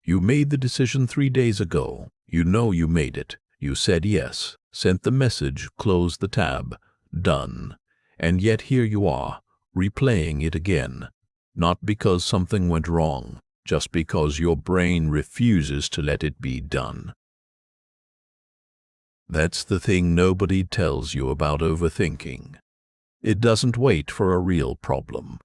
You made the decision 3 days ago. You know you made it. You said yes, sent the message, closed the tab, done. And yet here you are, replaying it again. Not because something went wrong, just because your brain refuses to let it be done. That's the thing nobody tells you about overthinking. It doesn't wait for a real problem.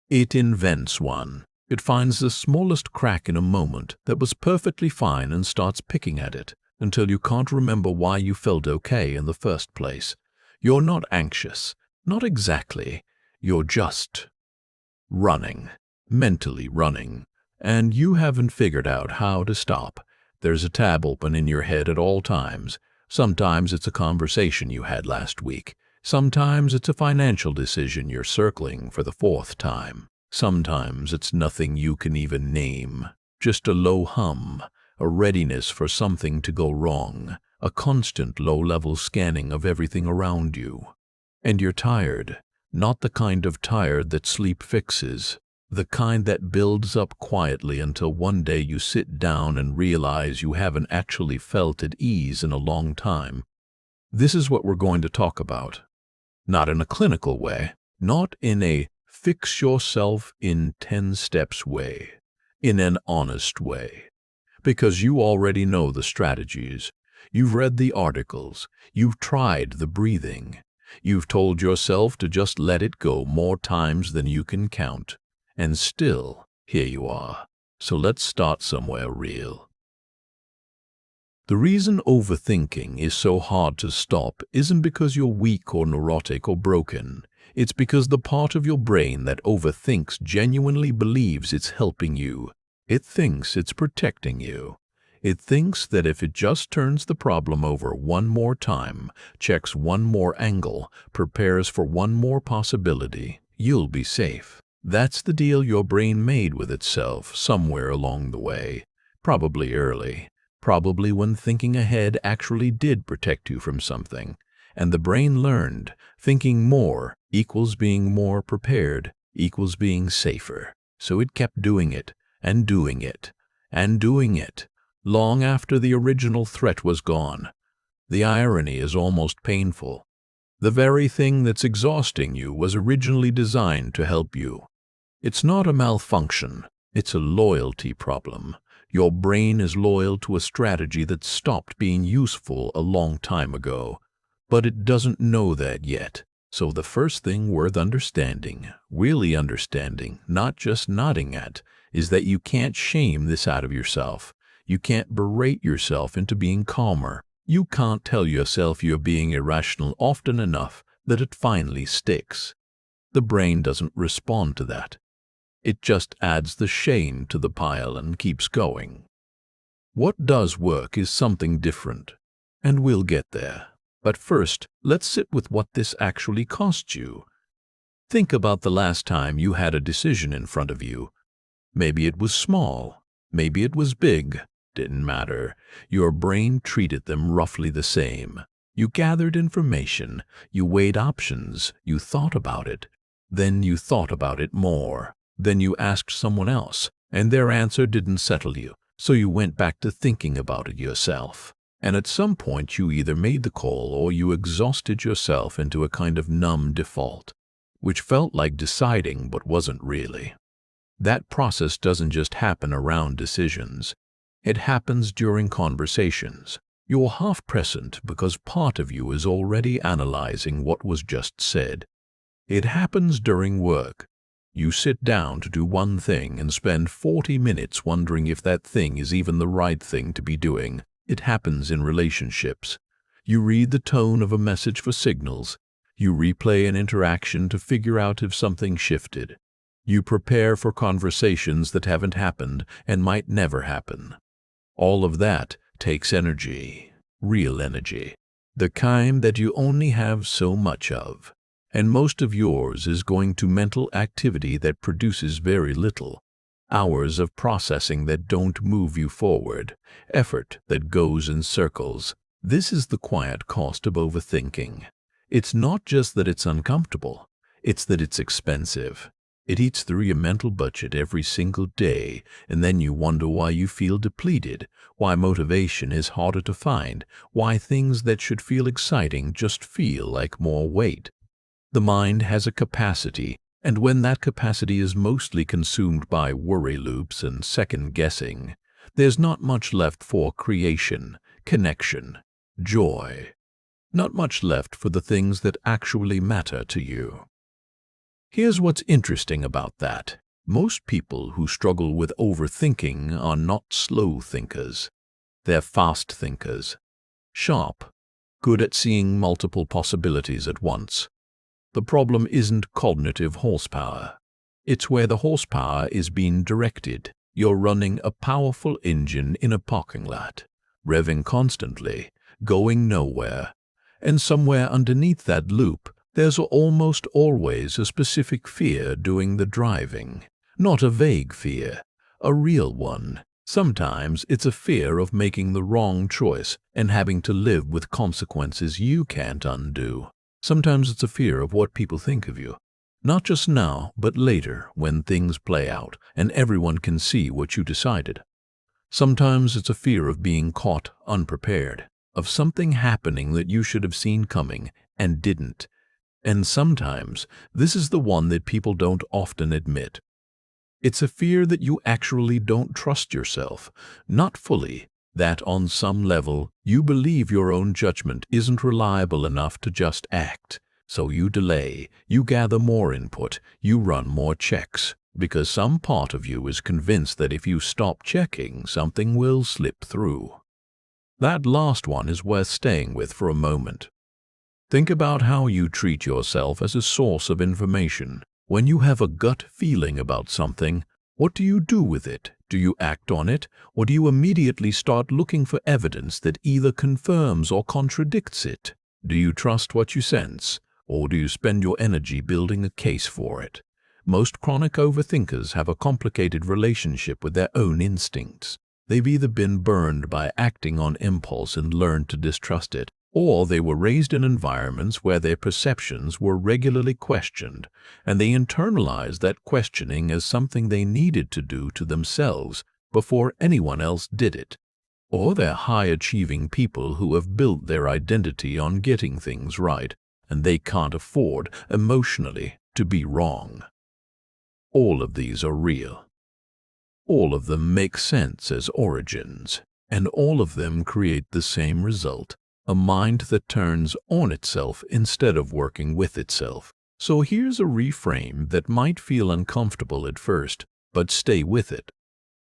It invents one. It finds the smallest crack in a moment that was perfectly fine and starts picking at it until you can't remember why you felt okay in the first place. You're not anxious. Not exactly. You're just running, mentally running, and you haven't figured out how to stop. There's a tab open in your head at all times. Sometimes it's a conversation you had last week. Sometimes it's a financial decision you're circling for the 4th time. Sometimes it's nothing you can even name, just a low hum, a readiness for something to go wrong, a constant low-level scanning of everything around you. And you're tired, not the kind of tired that sleep fixes, the kind that builds up quietly until one day you sit down and realize you haven't actually felt at ease in a long time. This is what we're going to talk about. Not in a clinical way, not in a fix yourself in 10 steps way, in an honest way. Because you already know the strategies. You've read the articles. You've tried the breathing. You've told yourself to just let it go more times than you can count. And still, here you are. So let's start somewhere real. The reason overthinking is so hard to stop isn't because you're weak or neurotic or broken. It's because the part of your brain that overthinks genuinely believes it's helping you. It thinks it's protecting you. It thinks that if it just turns the problem over one more time, checks one more angle, prepares for one more possibility, you'll be safe. That's the deal your brain made with itself somewhere along the way, probably early. Probably when thinking ahead actually did protect you from something. And the brain learned thinking more equals being more prepared equals being safer. So it kept doing it and doing it and doing it long after the original threat was gone. The irony is almost painful. The very thing that's exhausting you was originally designed to help you. It's not a malfunction. It's a loyalty problem. Your brain is loyal to a strategy that stopped being useful a long time ago, but it doesn't know that yet. So the first thing worth understanding, really understanding, not just nodding at, is that you can't shame this out of yourself. You can't berate yourself into being calmer. You can't tell yourself you're being irrational often enough that it finally sticks. The brain doesn't respond to that. It just adds the shame to the pile and keeps going. What does work is something different, and we'll get there. But first, let's sit with what this actually costs you. Think about the last time you had a decision in front of you. Maybe it was small, maybe it was big, didn't matter. Your brain treated them roughly the same. You gathered information, you weighed options, you thought about it. Then you thought about it more. Then you asked someone else, and their answer didn't settle you, so you went back to thinking about it yourself. And at some point you either made the call or you exhausted yourself into a kind of numb default, which felt like deciding but wasn't really. That process doesn't just happen around decisions. It happens during conversations. You're half present because part of you is already analyzing what was just said. It happens during work. You sit down to do one thing and spend 40 minutes wondering if that thing is even the right thing to be doing. It happens in relationships. You read the tone of a message for signals. You replay an interaction to figure out if something shifted. You prepare for conversations that haven't happened and might never happen. All of that takes energy, real energy, the kind that you only have so much of. And most of yours is going to mental activity that produces very little. Hours of processing that don't move you forward. Effort that goes in circles. This is the quiet cost of overthinking. It's not just that it's uncomfortable. It's that it's expensive. It eats through your mental budget every single day, and then you wonder why you feel depleted, why motivation is harder to find, why things that should feel exciting just feel like more weight. The mind has a capacity, and when that capacity is mostly consumed by worry loops and second-guessing, there's not much left for creation, connection, joy. Not much left for the things that actually matter to you. Here's what's interesting about that. Most people who struggle with overthinking are not slow thinkers. They're fast thinkers. Sharp, good at seeing multiple possibilities at once. The problem isn't cognitive horsepower. It's where the horsepower is being directed. You're running a powerful engine in a parking lot, revving constantly, going nowhere. And somewhere underneath that loop, there's almost always a specific fear doing the driving. Not a vague fear, a real one. Sometimes it's a fear of making the wrong choice and having to live with consequences you can't undo. Sometimes it's a fear of what people think of you. Not just now, but later, when things play out and everyone can see what you decided. Sometimes it's a fear of being caught unprepared, of something happening that you should have seen coming and didn't. And sometimes this is the one that people don't often admit. It's a fear that you actually don't trust yourself, not fully, that on some level you believe your own judgment isn't reliable enough to just act. So you delay, you gather more input, you run more checks, because some part of you is convinced that if you stop checking, something will slip through. That last one is worth staying with for a moment. Think about how you treat yourself as a source of information. When you have a gut feeling about something, what do you do with it? Do you act on it, or do you immediately start looking for evidence that either confirms or contradicts it? Do you trust what you sense, or do you spend your energy building a case for it? Most chronic overthinkers have a complicated relationship with their own instincts. They've either been burned by acting on impulse and learned to distrust it, or they were raised in environments where their perceptions were regularly questioned, and they internalized that questioning as something they needed to do to themselves before anyone else did it. Or they're high-achieving people who have built their identity on getting things right, and they can't afford, emotionally, to be wrong. All of these are real. All of them make sense as origins, and all of them create the same result. A mind that turns on itself instead of working with itself. So here's a reframe that might feel uncomfortable at first, but stay with it.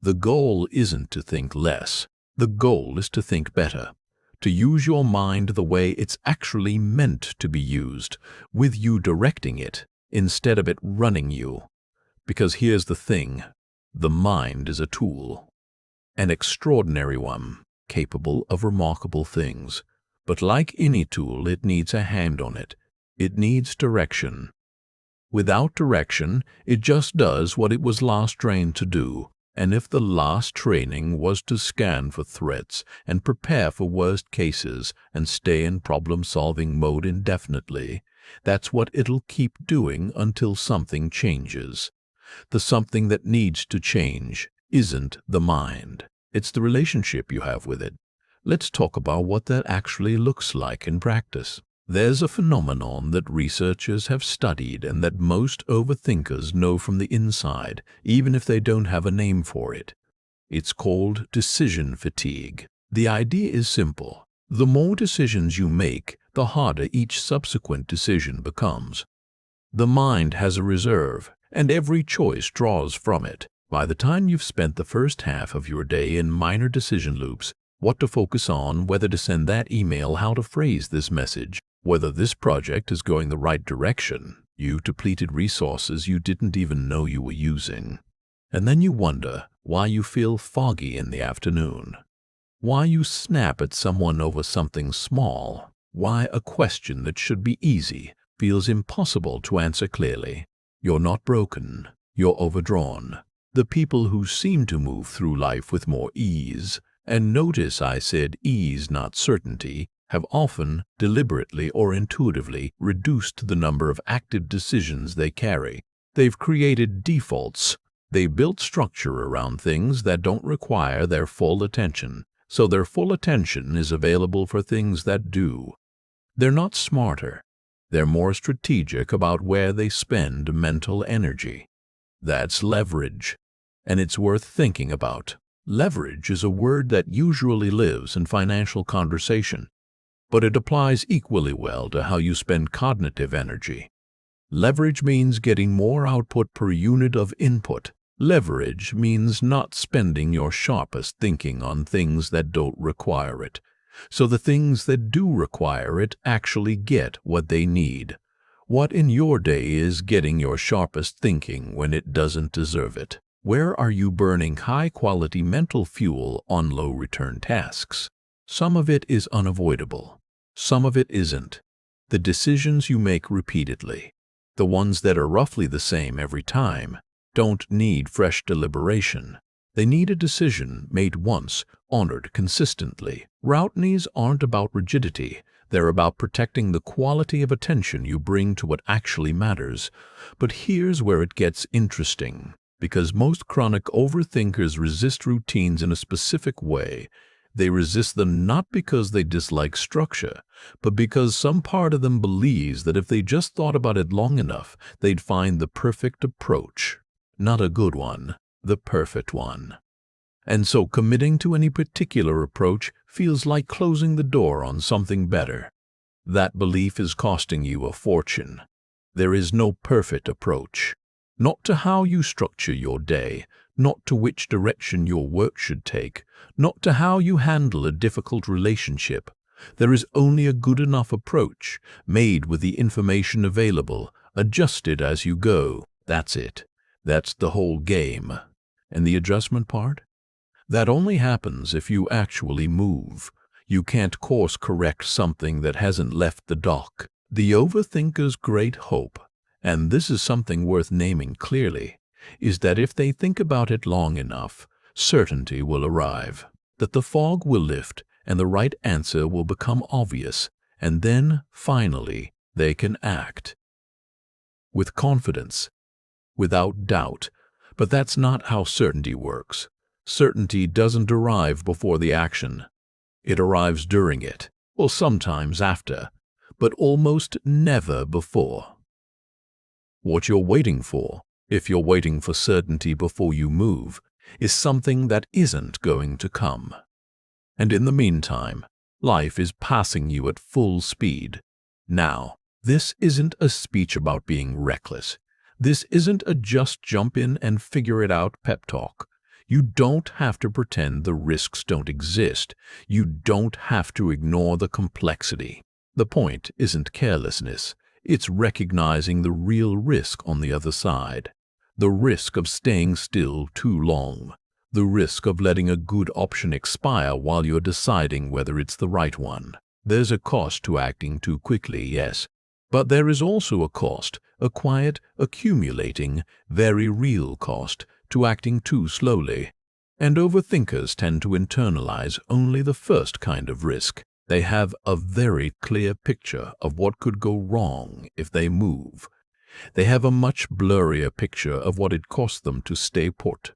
The goal isn't to think less. The goal is to think better. To use your mind the way it's actually meant to be used, with you directing it, instead of it running you. Because here's the thing, the mind is a tool. An extraordinary one, capable of remarkable things. But like any tool, it needs a hand on it. It needs direction. Without direction, it just does what it was last trained to do. And if the last training was to scan for threats and prepare for worst cases and stay in problem-solving mode indefinitely, that's what it'll keep doing until something changes. The something that needs to change isn't the mind. It's the relationship you have with it. Let's talk about what that actually looks like in practice. There's a phenomenon that researchers have studied and that most overthinkers know from the inside, even if they don't have a name for it. It's called decision fatigue. The idea is simple. The more decisions you make, the harder each subsequent decision becomes. The mind has a reserve, and every choice draws from it. By the time you've spent the first half of your day in minor decision loops, what to focus on, whether to send that email, how to phrase this message, whether this project is going the right direction, you've depleted resources you didn't even know you were using. And then you wonder why you feel foggy in the afternoon, why you snap at someone over something small, why a question that should be easy feels impossible to answer clearly. You're not broken, you're overdrawn. The people who seem to move through life with more ease, and notice I said ease, not certainty, have often, deliberately or intuitively, reduced the number of active decisions they carry. They've created defaults. They built structure around things that don't require their full attention, so their full attention is available for things that do. They're not smarter. They're more strategic about where they spend mental energy. That's leverage, and it's worth thinking about. Leverage is a word that usually lives in financial conversation, but it applies equally well to how you spend cognitive energy. Leverage means getting more output per unit of input. Leverage means not spending your sharpest thinking on things that don't require it, so the things that do require it actually get what they need. What in your day is getting your sharpest thinking when it doesn't deserve it? Where are you burning high-quality mental fuel on low-return tasks? Some of it is unavoidable. Some of it isn't. The decisions you make repeatedly, the ones that are roughly the same every time, don't need fresh deliberation. They need a decision made once, honored consistently. Routinies aren't about rigidity. They're about protecting the quality of attention you bring to what actually matters. But here's where it gets interesting. Because most chronic overthinkers resist routines in a specific way, they resist them not because they dislike structure, but because some part of them believes that if they just thought about it long enough, they'd find the perfect approach. Not a good one, the perfect one. And so committing to any particular approach feels like closing the door on something better. That belief is costing you a fortune. There is no perfect approach. Not to how you structure your day, not to which direction your work should take, not to how you handle a difficult relationship. There is only a good enough approach, made with the information available, adjusted as you go. That's it. That's the whole game. And the adjustment part? That only happens if you actually move. You can't course correct something that hasn't left the dock. The overthinker's great hope, and this is something worth naming clearly, is that if they think about it long enough, certainty will arrive, that the fog will lift and the right answer will become obvious, and then, finally, they can act. With confidence, without doubt. But that's not how certainty works. Certainty doesn't arrive before the action. It arrives during it, or sometimes after, but almost never before. What you're waiting for, if you're waiting for certainty before you move, is something that isn't going to come. And in the meantime, life is passing you at full speed. Now, this isn't a speech about being reckless. This isn't a just jump in and figure it out pep talk. You don't have to pretend the risks don't exist. You don't have to ignore the complexity. The point isn't carelessness. It's recognizing the real risk on the other side. The risk of staying still too long. The risk of letting a good option expire while you're deciding whether it's the right one. There's a cost to acting too quickly, yes. But there is also a cost, a quiet, accumulating, very real cost, to acting too slowly. And overthinkers tend to internalize only the first kind of risk. They have a very clear picture of what could go wrong if they move. They have a much blurrier picture of what it costs them to stay put.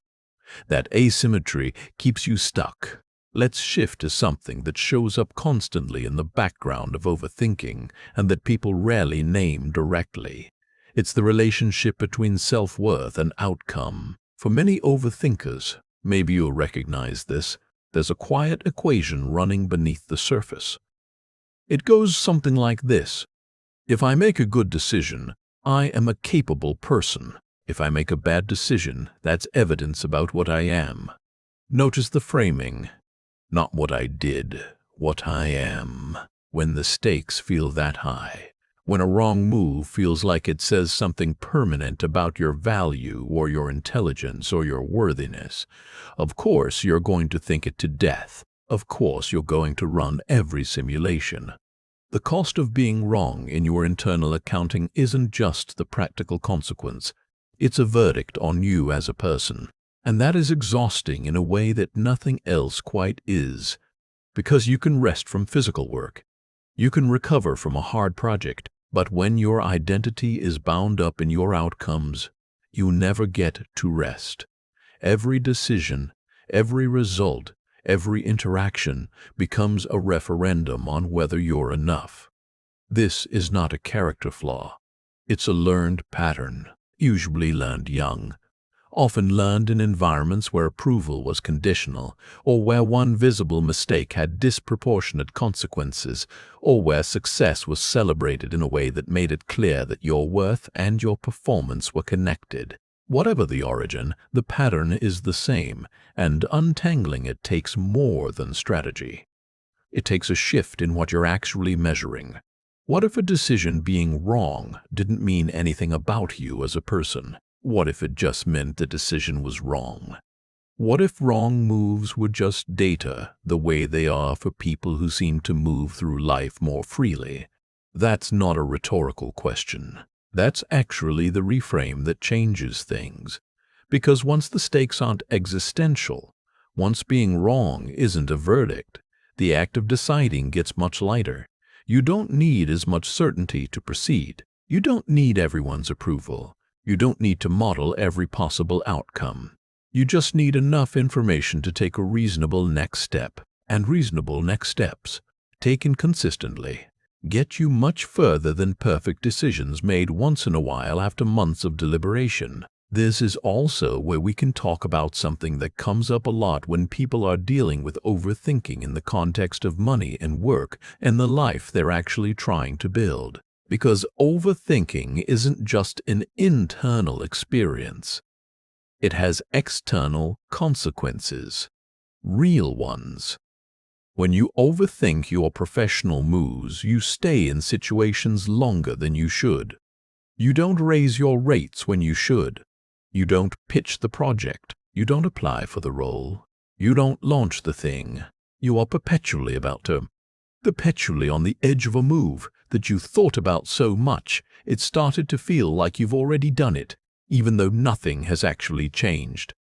That asymmetry keeps you stuck. Let's shift to something that shows up constantly in the background of overthinking and that people rarely name directly. It's the relationship between self-worth and outcome. For many overthinkers, maybe you'll recognize this, there's a quiet equation running beneath the surface. It goes something like this. If I make a good decision, I am a capable person. If I make a bad decision, that's evidence about what I am. Notice the framing. Not what I did, what I am. When the stakes feel that high. When a wrong move feels like it says something permanent about your value or your intelligence or your worthiness, of course you're going to think it to death. Of course you're going to run every simulation. The cost of being wrong in your internal accounting isn't just the practical consequence. It's a verdict on you as a person. And that is exhausting in a way that nothing else quite is. Because you can rest from physical work. You can recover from a hard project. But when your identity is bound up in your outcomes, you never get to rest. Every decision, every result, every interaction becomes a referendum on whether you're enough. This is not a character flaw. It's a learned pattern, usually learned young, often learned in environments where approval was conditional, or where one visible mistake had disproportionate consequences, or where success was celebrated in a way that made it clear that your worth and your performance were connected. Whatever the origin, the pattern is the same, and untangling it takes more than strategy. It takes a shift in what you're actually measuring. What if a decision being wrong didn't mean anything about you as a person? What if it just meant the decision was wrong? What if wrong moves were just data, the way they are for people who seem to move through life more freely? That's not a rhetorical question. That's actually the reframe that changes things. Because once the stakes aren't existential, once being wrong isn't a verdict, the act of deciding gets much lighter. You don't need as much certainty to proceed. You don't need everyone's approval. You don't need to model every possible outcome. You just need enough information to take a reasonable next step, and reasonable next steps, taken consistently, get you much further than perfect decisions made once in a while after months of deliberation. This is also where we can talk about something that comes up a lot when people are dealing with overthinking in the context of money and work and the life they're actually trying to build. Because overthinking isn't just an internal experience. It has external consequences, real ones. When you overthink your professional moves, you stay in situations longer than you should. You don't raise your rates when you should. You don't pitch the project. You don't apply for the role. You don't launch the thing. You are perpetually on the edge of a move that you thought about so much it started to feel like you've already done it, even though nothing has actually changed.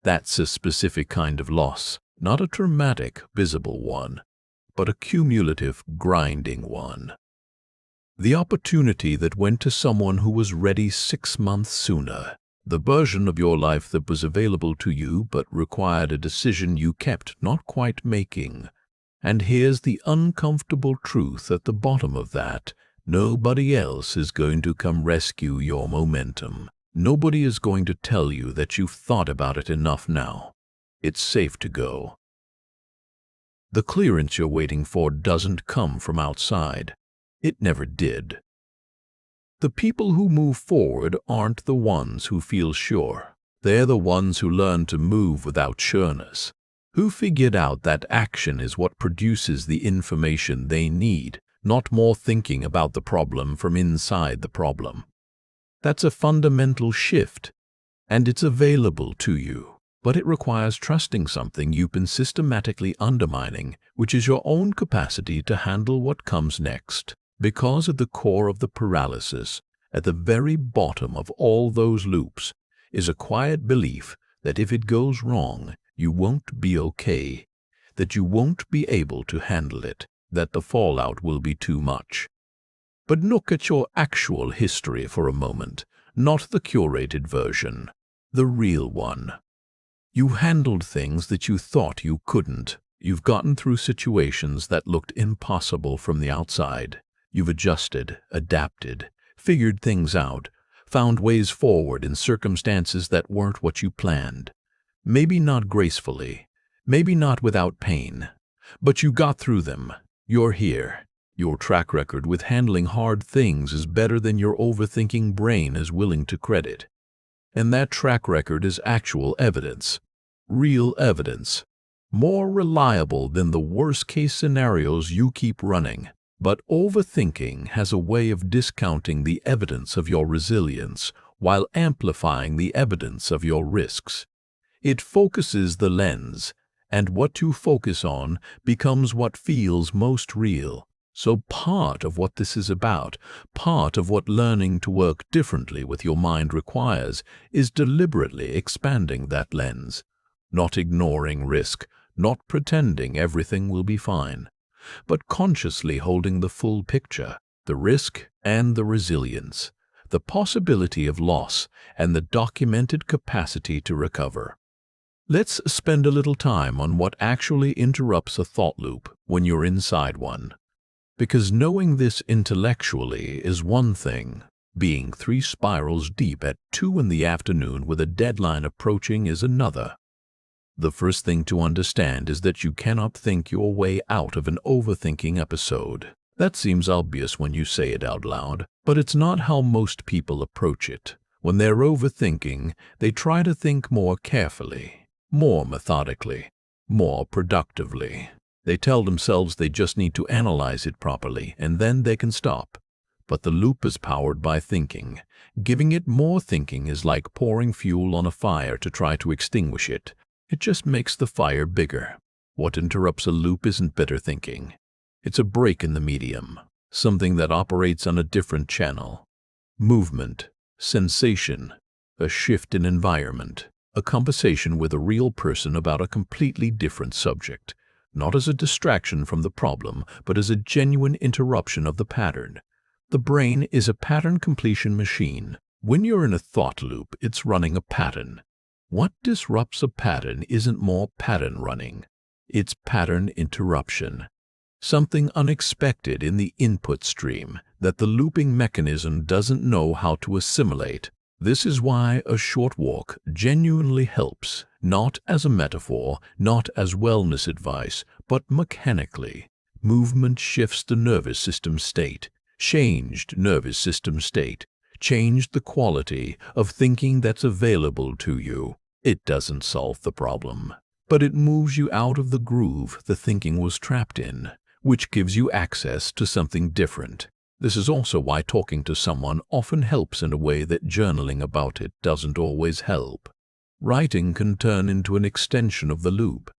That's a specific kind of loss, not a traumatic, visible one, but a cumulative, grinding one. The opportunity that went to someone who was ready 6 months sooner. The version of your life that was available to you but required a decision you kept not quite making. And here's the uncomfortable truth at the bottom of that. Nobody else is going to come rescue your momentum. Nobody is going to tell you that you've thought about it enough now. It's safe to go. The clearance you're waiting for doesn't come from outside. It never did. The people who move forward aren't the ones who feel sure. They're the ones who learn to move without sureness, who figured out that action is what produces the information they need, not more thinking about the problem from inside the problem. That's a fundamental shift, and it's available to you. But it requires trusting something you've been systematically undermining, which is your own capacity to handle what comes next. Because at the core of the paralysis, at the very bottom of all those loops, is a quiet belief that if it goes wrong, you won't be okay, that you won't be able to handle it, that the fallout will be too much. But look at your actual history for a moment, not the curated version, the real one. You handled things that you thought you couldn't. You've gotten through situations that looked impossible from the outside. You've adjusted, adapted, figured things out, found ways forward in circumstances that weren't what you planned. Maybe not gracefully, maybe not without pain, but you got through them. You're here. Your track record with handling hard things is better than your overthinking brain is willing to credit. And that track record is actual evidence, real evidence, more reliable than the worst-case scenarios you keep running. But overthinking has a way of discounting the evidence of your resilience while amplifying the evidence of your risks. It focuses the lens, and what you focus on becomes what feels most real. So part of what this is about, part of what learning to work differently with your mind requires, is deliberately expanding that lens, not ignoring risk, not pretending everything will be fine, but consciously holding the full picture, the risk and the resilience, the possibility of loss, and the documented capacity to recover. Let's spend a little time on what actually interrupts a thought loop when you're inside one. Because knowing this intellectually is one thing, being 3 spirals deep at 2 in the afternoon with a deadline approaching is another. The first thing to understand is that you cannot think your way out of an overthinking episode. That seems obvious when you say it out loud, but it's not how most people approach it. When they're overthinking, they try to think more carefully, more methodically, more productively. They tell themselves they just need to analyze it properly, and then they can stop. But the loop is powered by thinking. Giving it more thinking is like pouring fuel on a fire to try to extinguish it. It just makes the fire bigger. What interrupts a loop isn't better thinking. It's a break in the medium, something that operates on a different channel. Movement, sensation, a shift in environment, a conversation with a real person about a completely different subject. Not as a distraction from the problem, but as a genuine interruption of the pattern. The brain is a pattern completion machine. When you're in a thought loop, it's running a pattern. What disrupts a pattern isn't more pattern running. It's pattern interruption. Something unexpected in the input stream that the looping mechanism doesn't know how to assimilate. This is why a short walk genuinely helps, not as a metaphor, not as wellness advice, but mechanically. Movement shifts the nervous system state. Changed nervous system state. Changed the quality of thinking that's available to you. It doesn't solve the problem, but it moves you out of the groove the thinking was trapped in, which gives you access to something different. This is also why talking to someone often helps in a way that journaling about it doesn't always help. Writing can turn into an extension of the loop.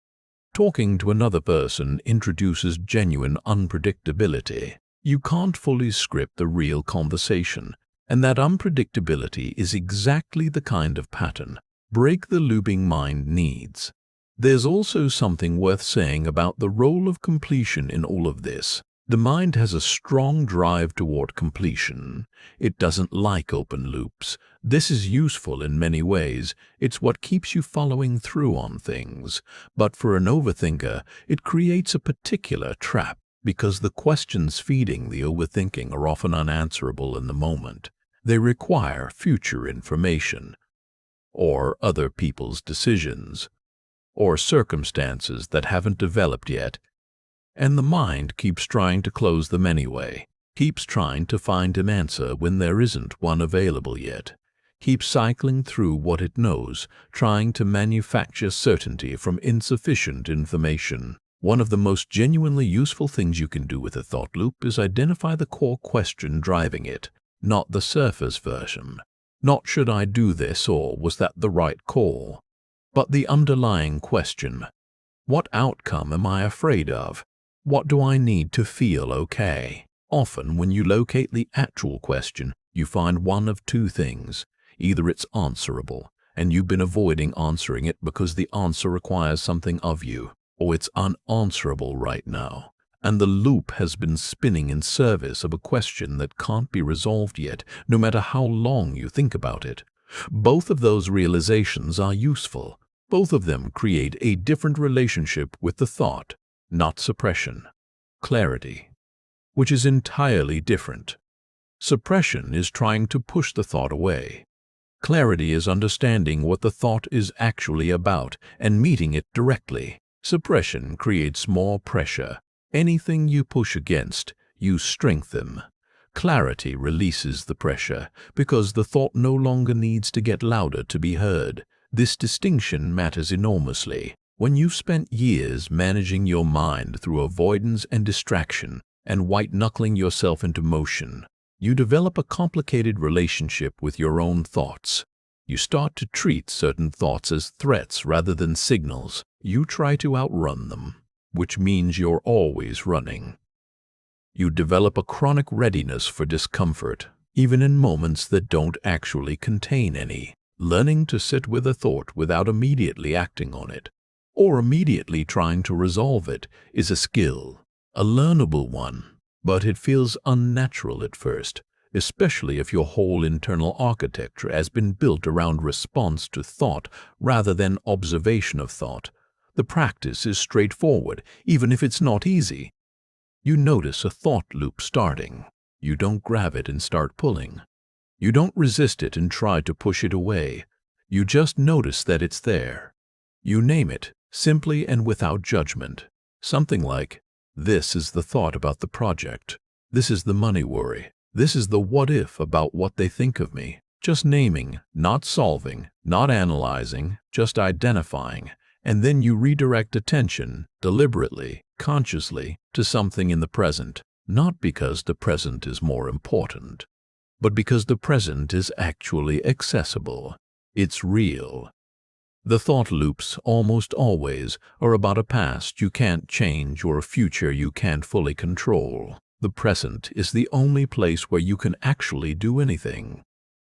Talking to another person introduces genuine unpredictability. You can't fully script the real conversation, and that unpredictability is exactly the kind of pattern break the looping mind needs. There's also something worth saying about the role of completion in all of this. The mind has a strong drive toward completion. It doesn't like open loops. This is useful in many ways. It's what keeps you following through on things. But for an overthinker, it creates a particular trap because the questions feeding the overthinking are often unanswerable in the moment. They require future information, or other people's decisions, or circumstances that haven't developed yet. And the mind keeps trying to close them anyway, keeps trying to find an answer when there isn't one available yet, keeps cycling through what it knows, trying to manufacture certainty from insufficient information. One of the most genuinely useful things you can do with a thought loop is identify the core question driving it, not the surface version. Not should I do this or was that the right call, but the underlying question. What outcome am I afraid of? What do I need to feel okay? Often, when you locate the actual question, you find one of two things. Either it's answerable, and you've been avoiding answering it because the answer requires something of you, or it's unanswerable right now, and the loop has been spinning in service of a question that can't be resolved yet, no matter how long you think about it. Both of those realizations are useful. Both of them create a different relationship with the thought. Not suppression, clarity, which is entirely different. Suppression is trying to push the thought away. Clarity is understanding what the thought is actually about and meeting it directly. Suppression creates more pressure. Anything you push against, you strengthen. Clarity releases the pressure because the thought no longer needs to get louder to be heard. This distinction matters enormously. When you've spent years managing your mind through avoidance and distraction and white-knuckling yourself into motion, you develop a complicated relationship with your own thoughts. You start to treat certain thoughts as threats rather than signals. You try to outrun them, which means you're always running. You develop a chronic readiness for discomfort, even in moments that don't actually contain any. Learning to sit with a thought without immediately acting on it, or immediately trying to resolve it, is a skill, a learnable one, but it feels unnatural at first. especially if your whole internal architecture has been built around response to thought rather than observation of thought. The practice is straightforward, even if it's not easy. You notice a thought loop starting. You don't grab it and start pulling. You don't resist it and try to push it away. You just notice that it's there. You name it, simply and without judgment. Something like, this is the thought about the project. This is the money worry. This is the what if about what they think of me. Just naming, not solving, not analyzing, just identifying. And then you redirect attention, deliberately, consciously, to something in the present. Not because the present is more important, but because the present is actually accessible. It's real. The thought loops almost always are about a past you can't change or a future you can't fully control. The present is the only place where you can actually do anything.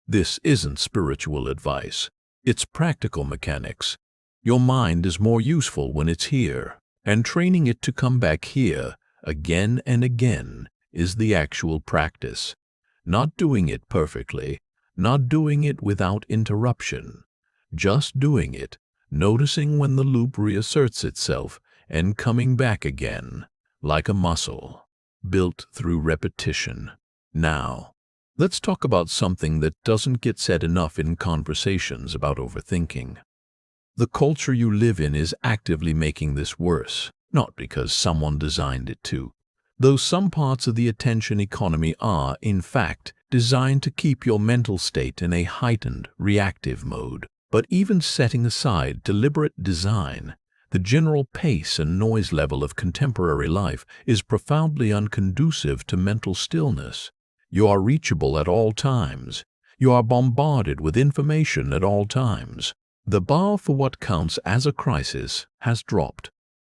This isn't spiritual advice. It's practical mechanics. Your mind is more useful when it's here, and training it to come back here again and again is the actual practice. Not doing it perfectly, not doing it without interruption. Just doing it, noticing when the loop reasserts itself and coming back again, like a muscle, built through repetition. Now, let's talk about something that doesn't get said enough in conversations about overthinking. The culture you live in is actively making this worse, not because someone designed it to. Though some parts of the attention economy are, in fact, designed to keep your mental state in a heightened, reactive mode. But even setting aside deliberate design, the general pace and noise level of contemporary life is profoundly unconducive to mental stillness. You are reachable at all times. You are bombarded with information at all times. The bar for what counts as a crisis has dropped.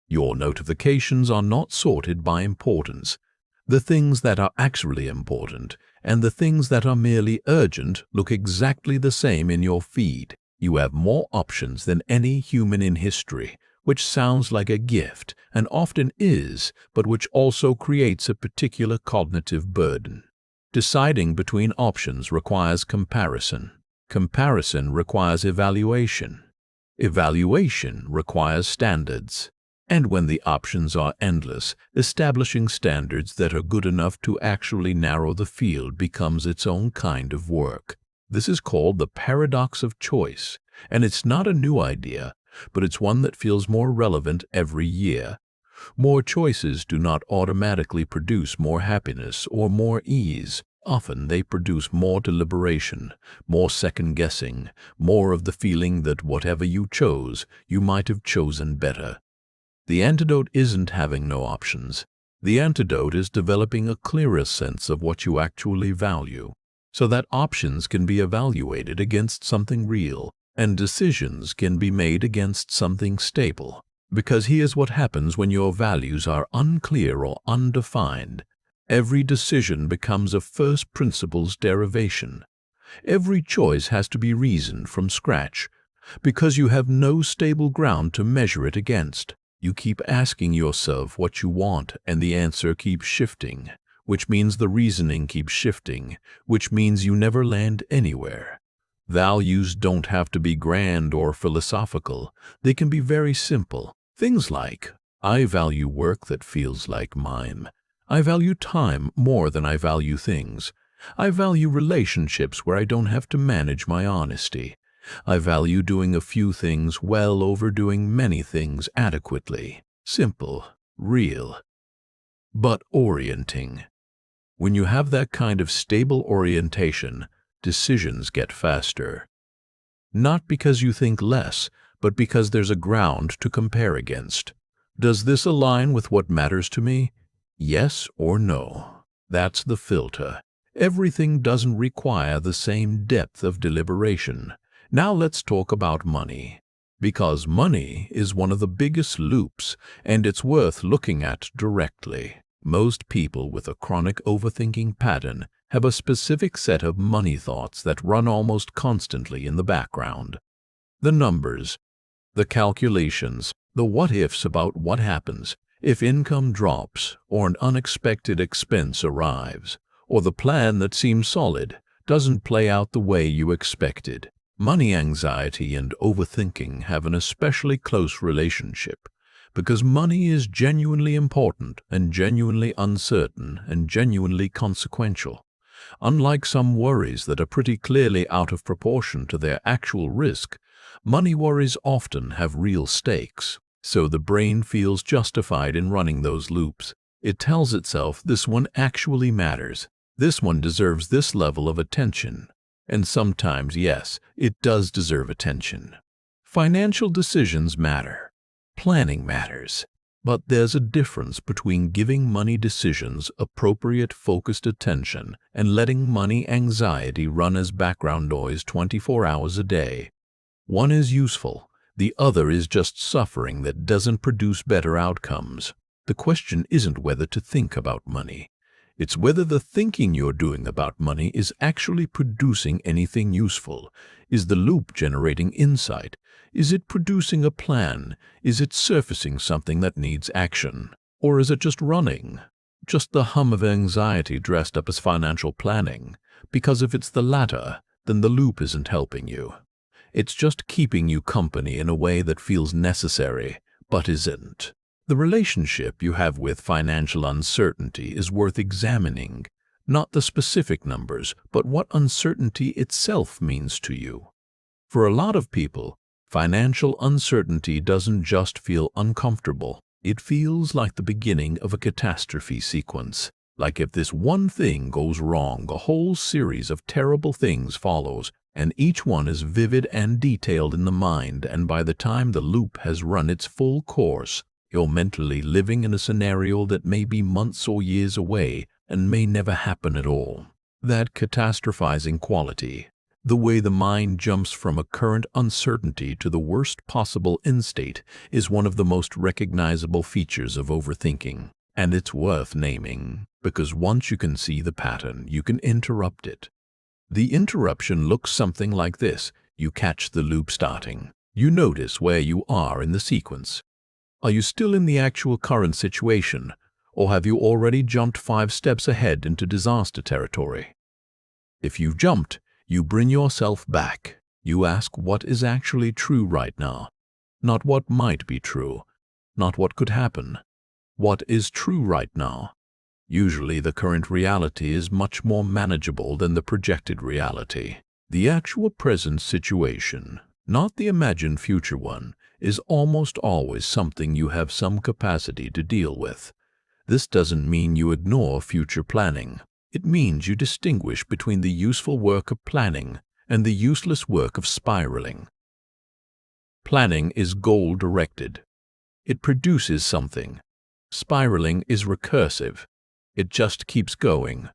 Your notifications are not sorted by importance. The things that are actually important and the things that are merely urgent look exactly the same in your feed. You have more options than any human in history, which sounds like a gift and often is, but which also creates a particular cognitive burden. Deciding between options requires comparison. Comparison requires evaluation. Evaluation requires standards. And when the options are endless, establishing standards that are good enough to actually narrow the field becomes its own kind of work. This is called the paradox of choice, and it's not a new idea, but it's one that feels more relevant every year. More choices do not automatically produce more happiness or more ease. Often they produce more deliberation, more second-guessing, more of the feeling that whatever you chose, you might have chosen better. The antidote isn't having no options. The antidote is developing a clearer sense of what you actually value, so that options can be evaluated against something real and decisions can be made against something stable. Because here's what happens when your values are unclear or undefined. Every decision becomes a first principles derivation. Every choice has to be reasoned from scratch, because you have no stable ground to measure it against. You keep asking yourself what you want and the answer keeps shifting, which means the reasoning keeps shifting, which means you never land anywhere. Values don't have to be grand or philosophical. They can be very simple. Things like, I value work that feels like mine. I value time more than I value things. I value relationships where I don't have to manage my honesty. I value doing a few things well over doing many things adequately. Simple, real, but orienting. When you have that kind of stable orientation, decisions get faster. Not because you think less, but because there's a ground to compare against. Does this align with what matters to me? Yes or no? That's the filter. Everything doesn't require the same depth of deliberation. Now let's talk about money. Because money is one of the biggest loops, and it's worth looking at directly. Most people with a chronic overthinking pattern have a specific set of money thoughts that run almost constantly in the background. The numbers, the calculations, the what-ifs about what happens if income drops or an unexpected expense arrives, or the plan that seems solid doesn't play out the way you expected. Money anxiety and overthinking have an especially close relationship because money is genuinely important and genuinely uncertain and genuinely consequential. Unlike some worries that are pretty clearly out of proportion to their actual risk, money worries often have real stakes, so the brain feels justified in running those loops. It tells itself this one actually matters, this one deserves this level of attention. And sometimes, yes, it does deserve attention. Financial decisions matter. Planning matters. But there's a difference between giving money decisions appropriate focused attention and letting money anxiety run as background noise 24 hours a day. One is useful, the other is just suffering that doesn't produce better outcomes. The question isn't whether to think about money. It's whether the thinking you're doing about money is actually producing anything useful. Is the loop generating insight? Is it producing a plan? Is it surfacing something that needs action? Or is it just running? Just the hum of anxiety dressed up as financial planning? Because if it's the latter, then the loop isn't helping you. It's just keeping you company in a way that feels necessary, but isn't. The relationship you have with financial uncertainty is worth examining, not the specific numbers, but what uncertainty itself means to you. For a lot of people, financial uncertainty doesn't just feel uncomfortable. It feels like the beginning of a catastrophe sequence. Like if this one thing goes wrong, a whole series of terrible things follows, and each one is vivid and detailed in the mind, and by the time the loop has run its full course, you're mentally living in a scenario that may be months or years away and may never happen at all. That catastrophizing quality, the way the mind jumps from a current uncertainty to the worst possible end state, is one of the most recognizable features of overthinking. And it's worth naming, because once you can see the pattern, you can interrupt it. The interruption looks something like this. You catch the loop starting. You notice where you are in the sequence. Are you still in the actual current situation, or have you already jumped 5 steps ahead into disaster territory? If you've jumped, you bring yourself back. You ask what is actually true right now, not what might be true, not what could happen. What is true right now? Usually the current reality is much more manageable than the projected reality. The actual present situation, not the imagined future one, is almost always something you have some capacity to deal with. This doesn't mean you ignore future planning. It means you distinguish between the useful work of planning and the useless work of spiraling. Planning is goal-directed. It produces something. Spiraling is recursive. It just keeps going.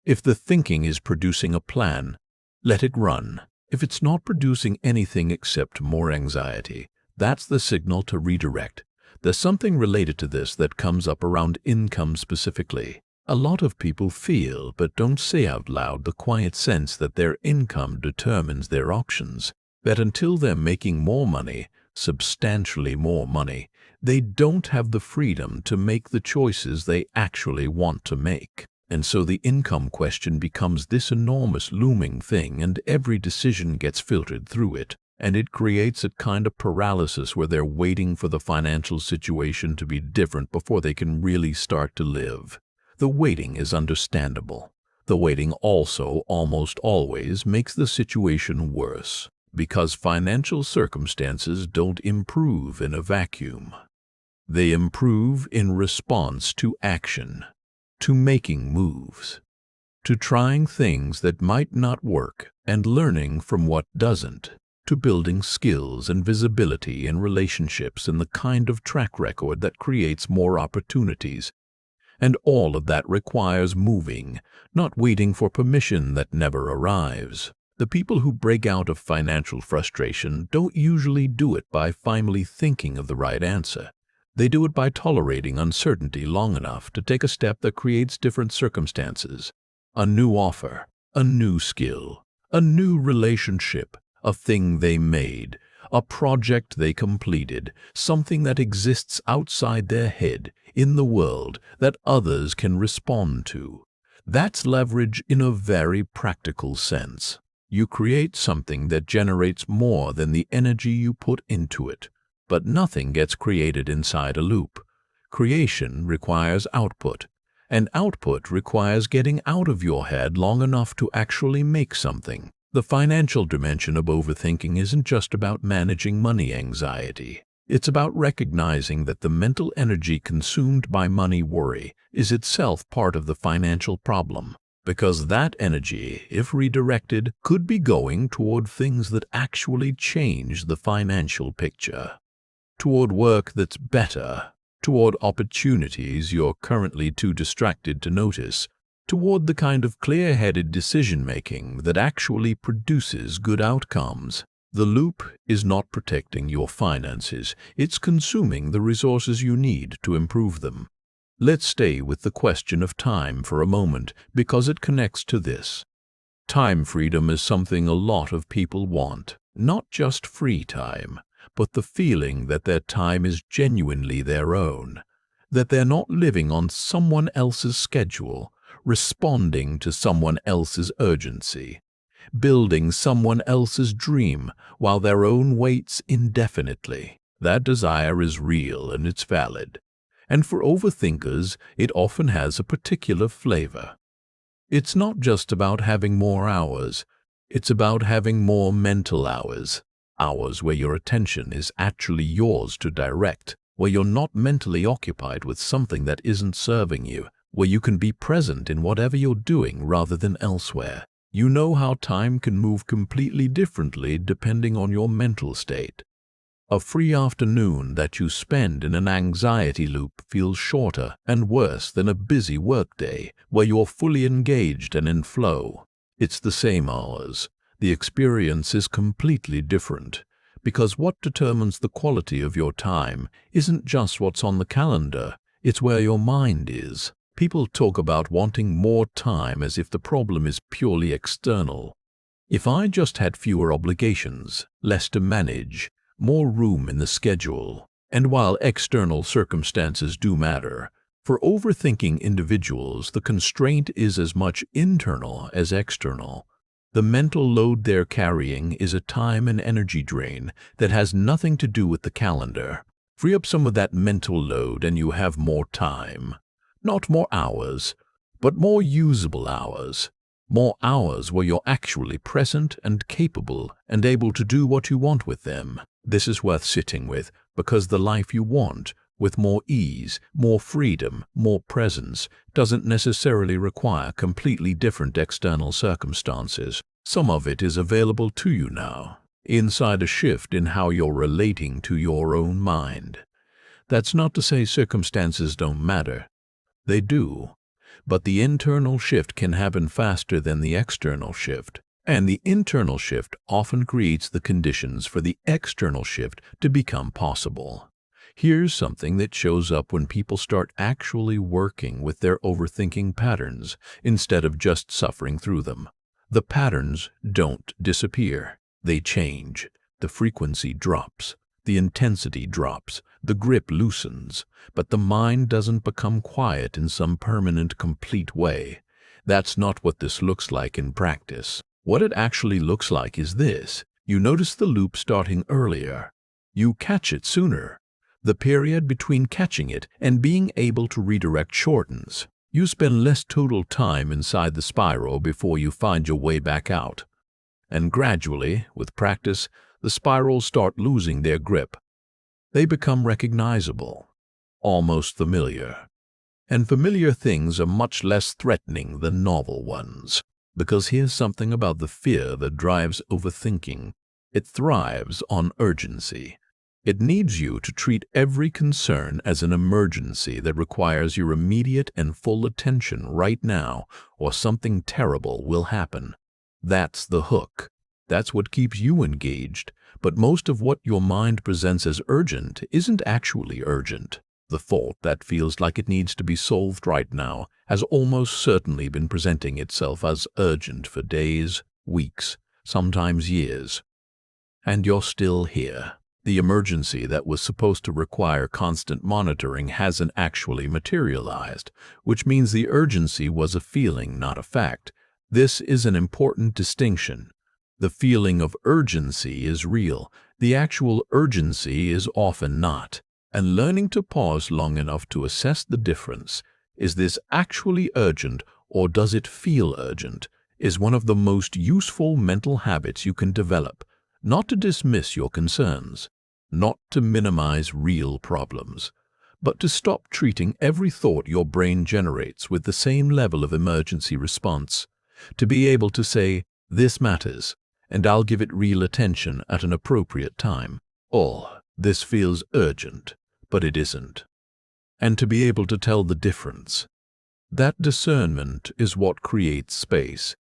If the thinking is producing a plan, let it run. If it's not producing anything except more anxiety, that's the signal to redirect. There's something related to this that comes up around income specifically. A lot of people feel but don't say out loud the quiet sense that their income determines their options, that until they're making more money, substantially more money, they don't have the freedom to make the choices they actually want to make. And so the income question becomes this enormous looming thing, and every decision gets filtered through it. And it creates a kind of paralysis where they're waiting for the financial situation to be different before they can really start to live. The waiting is understandable. The waiting also almost always makes the situation worse, because financial circumstances don't improve in a vacuum. They improve in response to action, to making moves, to trying things that might not work and learning from what doesn't, to building skills and visibility in relationships and the kind of track record that creates more opportunities. And all of that requires moving, not waiting for permission that never arrives. The people who break out of financial frustration don't usually do it by finally thinking of the right answer. They do it by tolerating uncertainty long enough to take a step that creates different circumstances. A new offer, a new skill, a new relationship, a thing they made, a project they completed, something that exists outside their head, in the world, that others can respond to. That's leverage in a very practical sense. You create something that generates more than the energy you put into it, but nothing gets created inside a loop. Creation requires output, and output requires getting out of your head long enough to actually make something. The financial dimension of overthinking isn't just about managing money anxiety. It's about recognizing that the mental energy consumed by money worry is itself part of the financial problem, because that energy, if redirected, could be going toward things that actually change the financial picture, toward work that's better, toward opportunities you're currently too distracted to notice, toward the kind of clear-headed decision-making that actually produces good outcomes. The loop is not protecting your finances, it's consuming the resources you need to improve them. Let's stay with the question of time for a moment because it connects to this. Time freedom is something a lot of people want, not just free time, but the feeling that their time is genuinely their own, that they're not living on someone else's schedule, responding to someone else's urgency, building someone else's dream while their own waits indefinitely. That desire is real and it's valid. And for overthinkers, it often has a particular flavor. It's not just about having more hours, it's about having more mental hours. Hours where your attention is actually yours to direct, where you're not mentally occupied with something that isn't serving you, where you can be present in whatever you're doing rather than elsewhere. You know how time can move completely differently depending on your mental state. A free afternoon that you spend in an anxiety loop feels shorter and worse than a busy workday where you're fully engaged and in flow. It's the same hours. The experience is completely different, because what determines the quality of your time isn't just what's on the calendar, it's where your mind is. People talk about wanting more time as if the problem is purely external. If I just had fewer obligations, less to manage, more room in the schedule, and while external circumstances do matter, for overthinking individuals the constraint is as much internal as external. The mental load they're carrying is a time and energy drain that has nothing to do with the calendar. Free up some of that mental load and you have more time. Not more hours, but more usable hours. More hours where you're actually present and capable and able to do what you want with them. This is worth sitting with because the life you want, with more ease, more freedom, more presence, doesn't necessarily require completely different external circumstances. Some of it is available to you now, inside a shift in how you're relating to your own mind. That's not to say circumstances don't matter. They do. But the internal shift can happen faster than the external shift, and the internal shift often creates the conditions for the external shift to become possible. Here's something that shows up when people start actually working with their overthinking patterns instead of just suffering through them. The patterns don't disappear. They change. The frequency drops. The intensity drops. The grip loosens. But the mind doesn't become quiet in some permanent, complete way. That's not what this looks like in practice. What it actually looks like is this. You notice the loop starting earlier. You catch it sooner. The period between catching it and being able to redirect shortens. You spend less total time inside the spiral before you find your way back out. And gradually, with practice, the spirals start losing their grip. They become recognizable, almost familiar. And familiar things are much less threatening than novel ones. Because here's something about the fear that drives overthinking. It thrives on urgency. It needs you to treat every concern as an emergency that requires your immediate and full attention right now, or something terrible will happen. That's the hook. That's what keeps you engaged. But most of what your mind presents as urgent isn't actually urgent. The thought that feels like it needs to be solved right now has almost certainly been presenting itself as urgent for days, weeks, sometimes years. And you're still here. The emergency that was supposed to require constant monitoring hasn't actually materialized, which means the urgency was a feeling, not a fact. This is an important distinction. The feeling of urgency is real. The actual urgency is often not. And learning to pause long enough to assess the difference, is this actually urgent or does it feel urgent, is one of the most useful mental habits you can develop. Not to dismiss your concerns, not to minimize real problems, but to stop treating every thought your brain generates with the same level of emergency response. To be able to say, "This matters, and I'll give it real attention at an appropriate time," or "This feels urgent, but it isn't." And to be able to tell the difference. That discernment is what creates space.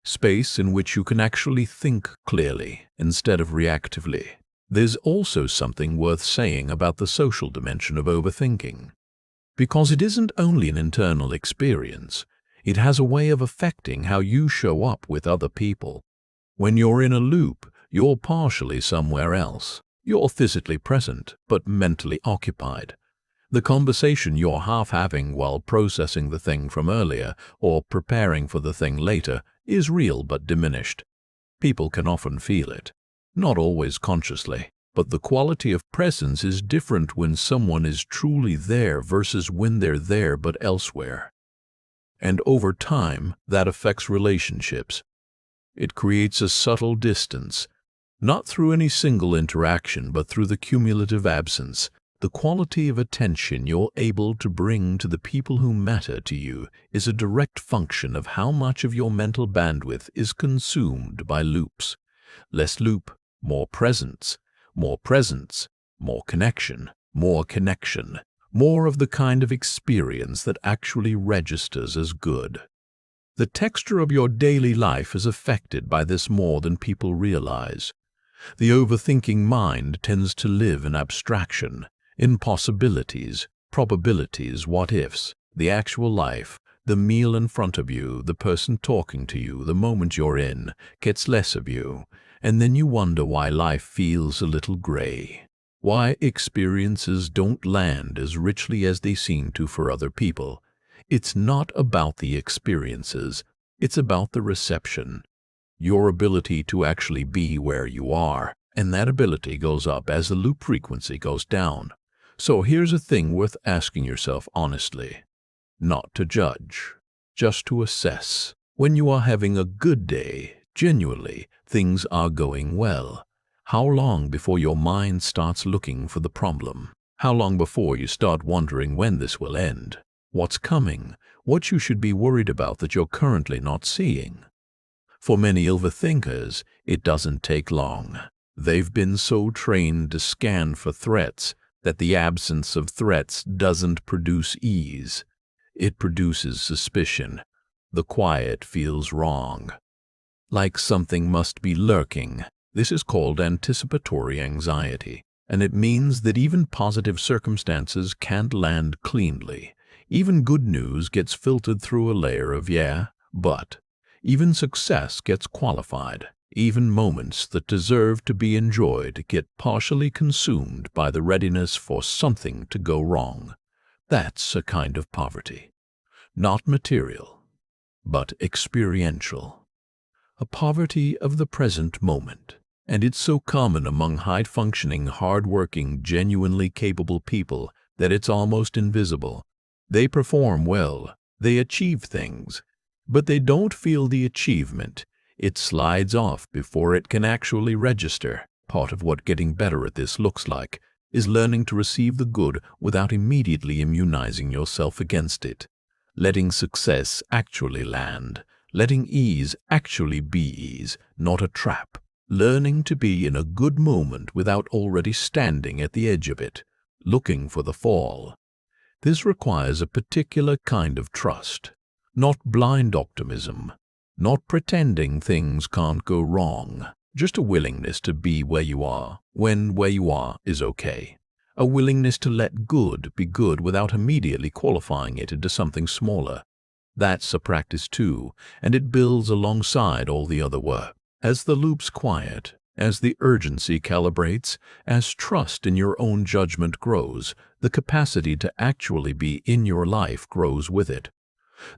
Space in which you can actually think clearly instead of reactively. There's also something worth saying about the social dimension of overthinking. Because it isn't only an internal experience, it has a way of affecting how you show up with other people. When you're in a loop, you're partially somewhere else. You're physically present, but mentally occupied. The conversation you're half having while processing the thing from earlier or preparing for the thing later is real but diminished. People can often feel it. Not always consciously, but the quality of presence is different when someone is truly there versus when they're there but elsewhere. And over time, that affects relationships. It creates a subtle distance, not through any single interaction but through the cumulative absence. The quality of attention you're able to bring to the people who matter to you is a direct function of how much of your mental bandwidth is consumed by loops. Less loop, more presence, more presence, more connection, more connection, more of the kind of experience that actually registers as good. The texture of your daily life is affected by this more than people realize. The overthinking mind tends to live in abstraction, in possibilities, probabilities, what-ifs. The actual life, the meal in front of you, the person talking to you, the moment you're in, gets less of you, and then you wonder why life feels a little gray. Why experiences don't land as richly as they seem to for other people. It's not about the experiences, it's about the reception. Your ability to actually be where you are, and that ability goes up as the loop frequency goes down. So here's a thing worth asking yourself honestly. Not to judge, just to assess. When you are having a good day, genuinely, things are going well. How long before your mind starts looking for the problem? How long before you start wondering when this will end? What's coming? What you should be worried about that you're currently not seeing? For many overthinkers, it doesn't take long. They've been so trained to scan for threats that the absence of threats doesn't produce ease. It produces suspicion. The quiet feels wrong, like something must be lurking. This is called anticipatory anxiety, and it means that even positive circumstances can't land cleanly. Even good news gets filtered through a layer of "yeah, but." Even success gets qualified. Even moments that deserve to be enjoyed get partially consumed by the readiness for something to go wrong. That's a kind of poverty. Not material, but experiential. A poverty of the present moment. And it's so common among high-functioning, hard-working, genuinely capable people that it's almost invisible. They perform well, they achieve things, but they don't feel the achievement. It slides off before it can actually register. Part of what getting better at this looks like is learning to receive the good without immediately immunizing yourself against it. Letting success actually land. Letting ease actually be ease, not a trap. Learning to be in a good moment without already standing at the edge of it, looking for the fall. This requires a particular kind of trust, not blind optimism. Not pretending things can't go wrong, just a willingness to be where you are, when where you are is okay. A willingness to let good be good without immediately qualifying it into something smaller. That's a practice too, and it builds alongside all the other work. As the loops quiet, As the urgency calibrates, as trust in your own judgment grows, the capacity to actually be in your life grows with it.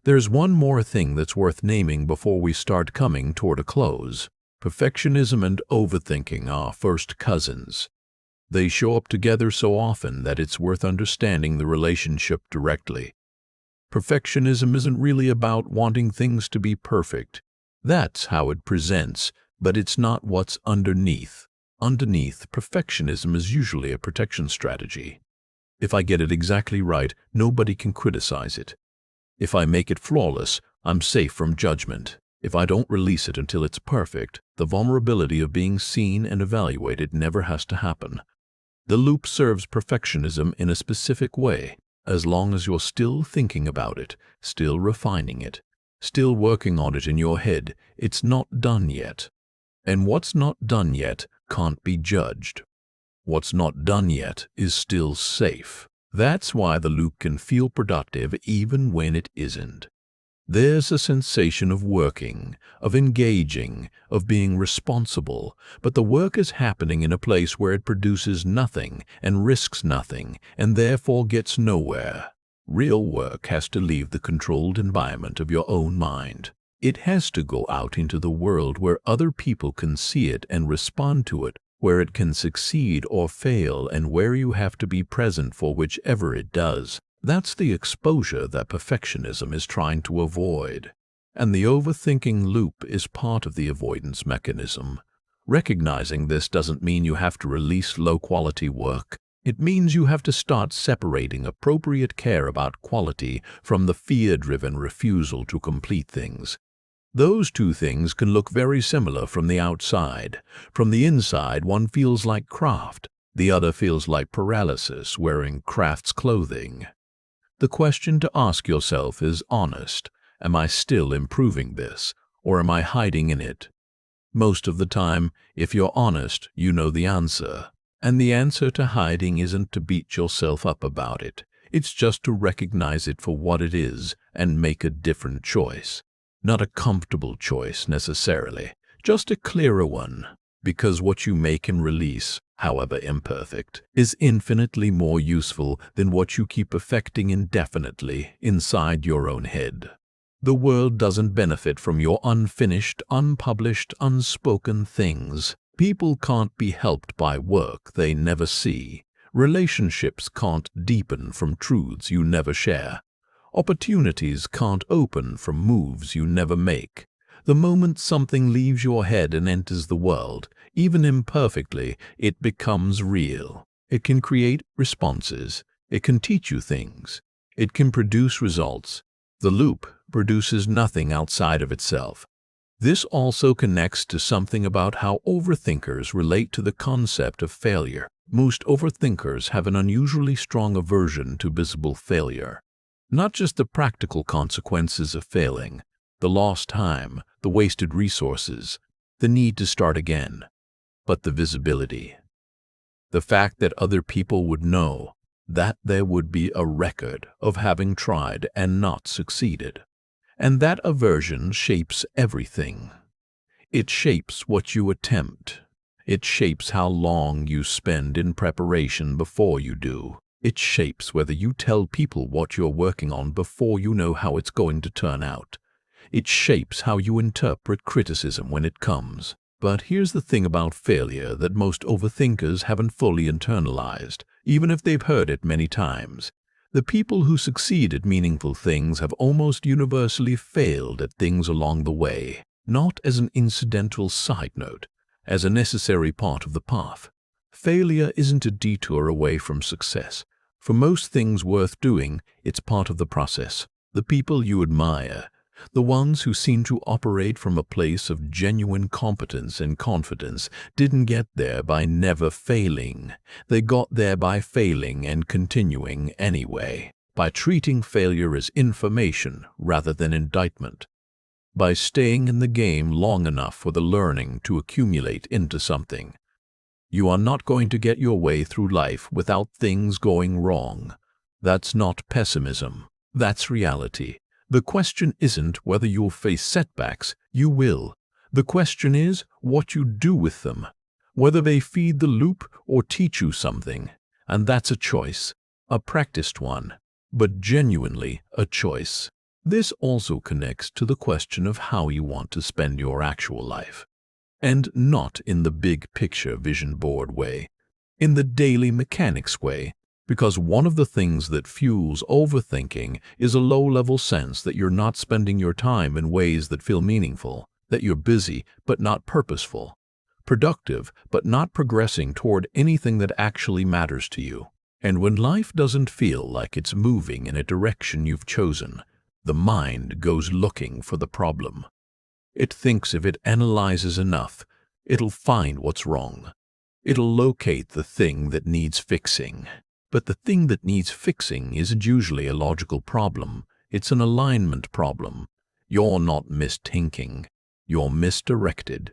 There's one more thing that's worth naming before we start coming toward a close. Perfectionism and overthinking are first cousins. They show up together so often that it's worth understanding the relationship directly. Perfectionism isn't really about wanting things to be perfect. That's how it presents, but it's not what's underneath. Underneath, perfectionism is usually a protection strategy. If I get it exactly right, nobody can criticize it. If I make it flawless, I'm safe from judgment. If I don't release it until it's perfect, the vulnerability of being seen and evaluated never has to happen. The loop serves perfectionism in a specific way. As long as you're still thinking about it, still refining it, still working on it in your head, it's not done yet. And what's not done yet can't be judged. What's not done yet is still safe. That's why the loop can feel productive even when it isn't. There's a sensation of working, of engaging, of being responsible, but the work is happening in a place where it produces nothing and risks nothing and therefore gets nowhere. Real work has to leave the controlled environment of your own mind. It has to go out into the world where other people can see it and respond to it, where it can succeed or fail, and where you have to be present for whichever it does. That's the exposure that perfectionism is trying to avoid. And the overthinking loop is part of the avoidance mechanism. Recognizing this doesn't mean you have to release low-quality work. It means you have to start separating appropriate care about quality from the fear-driven refusal to complete things. Those two things can look very similar from the outside. From the inside, one feels like craft. The other feels like paralysis wearing craft's clothing. The question to ask yourself is honest. Am I still improving this, or am I hiding in it? Most of the time, if you're honest, you know the answer. And the answer to hiding isn't to beat yourself up about it. It's just to recognize it for what it is and make a different choice. Not a comfortable choice necessarily, just a clearer one. Because what you make and release, however imperfect, is infinitely more useful than what you keep affecting indefinitely inside your own head. The world doesn't benefit from your unfinished, unpublished, unspoken things. People can't be helped by work they never see. Relationships can't deepen from truths you never share. Opportunities can't open from moves you never make. The moment something leaves your head and enters the world, even imperfectly, it becomes real. It can create responses. It can teach you things. It can produce results. The loop produces nothing outside of itself. This also connects to something about how overthinkers relate to the concept of failure. Most overthinkers have an unusually strong aversion to visible failure. Not just the practical consequences of failing, the lost time, the wasted resources, the need to start again, but the visibility. The fact that other people would know, that there would be a record of having tried and not succeeded. And that aversion shapes everything. It shapes what you attempt. It shapes how long you spend in preparation before you do. It shapes whether you tell people what you're working on before you know how it's going to turn out. It shapes how you interpret criticism when it comes. But here's the thing about failure that most overthinkers haven't fully internalized, even if they've heard it many times. The people who succeed at meaningful things have almost universally failed at things along the way, not as an incidental side note, as a necessary part of the path. Failure isn't a detour away from success. For most things worth doing, it's part of the process. The people you admire, the ones who seem to operate from a place of genuine competence and confidence, didn't get there by never failing. They got there by failing and continuing anyway, by treating failure as information rather than indictment, by staying in the game long enough for the learning to accumulate into something. You are not going to get your way through life without things going wrong. That's not pessimism. That's reality. The question isn't whether you'll face setbacks. You will. The question is what you do with them. whether they feed the loop or teach you something. And that's a choice, a practiced one, but genuinely a choice. This also connects to the question of how you want to spend your actual life. And not in the big picture vision board way, in the daily mechanics way, because one of the things that fuels overthinking is a low-level sense that you're not spending your time in ways that feel meaningful, that you're busy but not purposeful, productive but not progressing toward anything that actually matters to you. And when life doesn't feel like it's moving in a direction you've chosen, the mind goes looking for the problem. It thinks if it analyzes enough, it'll find what's wrong. It'll locate the thing that needs fixing. But the thing that needs fixing isn't usually a logical problem. It's an alignment problem. You're not misthinking. You're misdirected.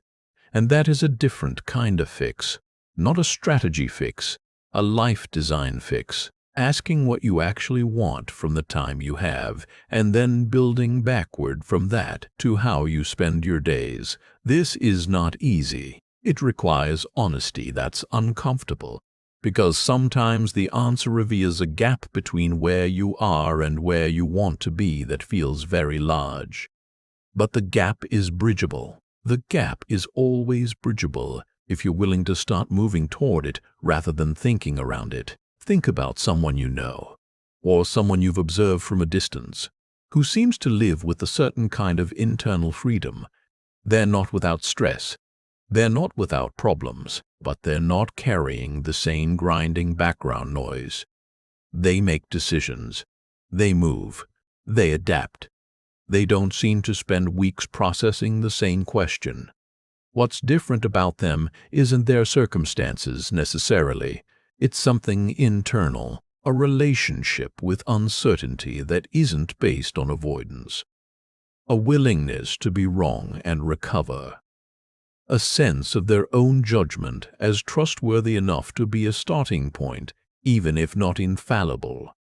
And that is a different kind of fix. Not a strategy fix, a life design fix. Asking what you actually want from the time you have, and then building backward from that to how you spend your days. This is not easy. It requires honesty that's uncomfortable, because sometimes the answer reveals a gap between where you are and where you want to be that feels very large. But the gap is bridgeable. The gap is always bridgeable if you're willing to start moving toward it rather than thinking around it. Think about someone you know, or someone you've observed from a distance, who seems to live with a certain kind of internal freedom. They're not without stress, they're not without problems, but they're not carrying the same grinding background noise. They make decisions, they move, they adapt. They don't seem to spend weeks processing the same question. What's different about them isn't their circumstances necessarily. It's something internal, a relationship with uncertainty that isn't based on avoidance, a willingness to be wrong and recover, a sense of their own judgment as trustworthy enough to be a starting point, even if not infallible.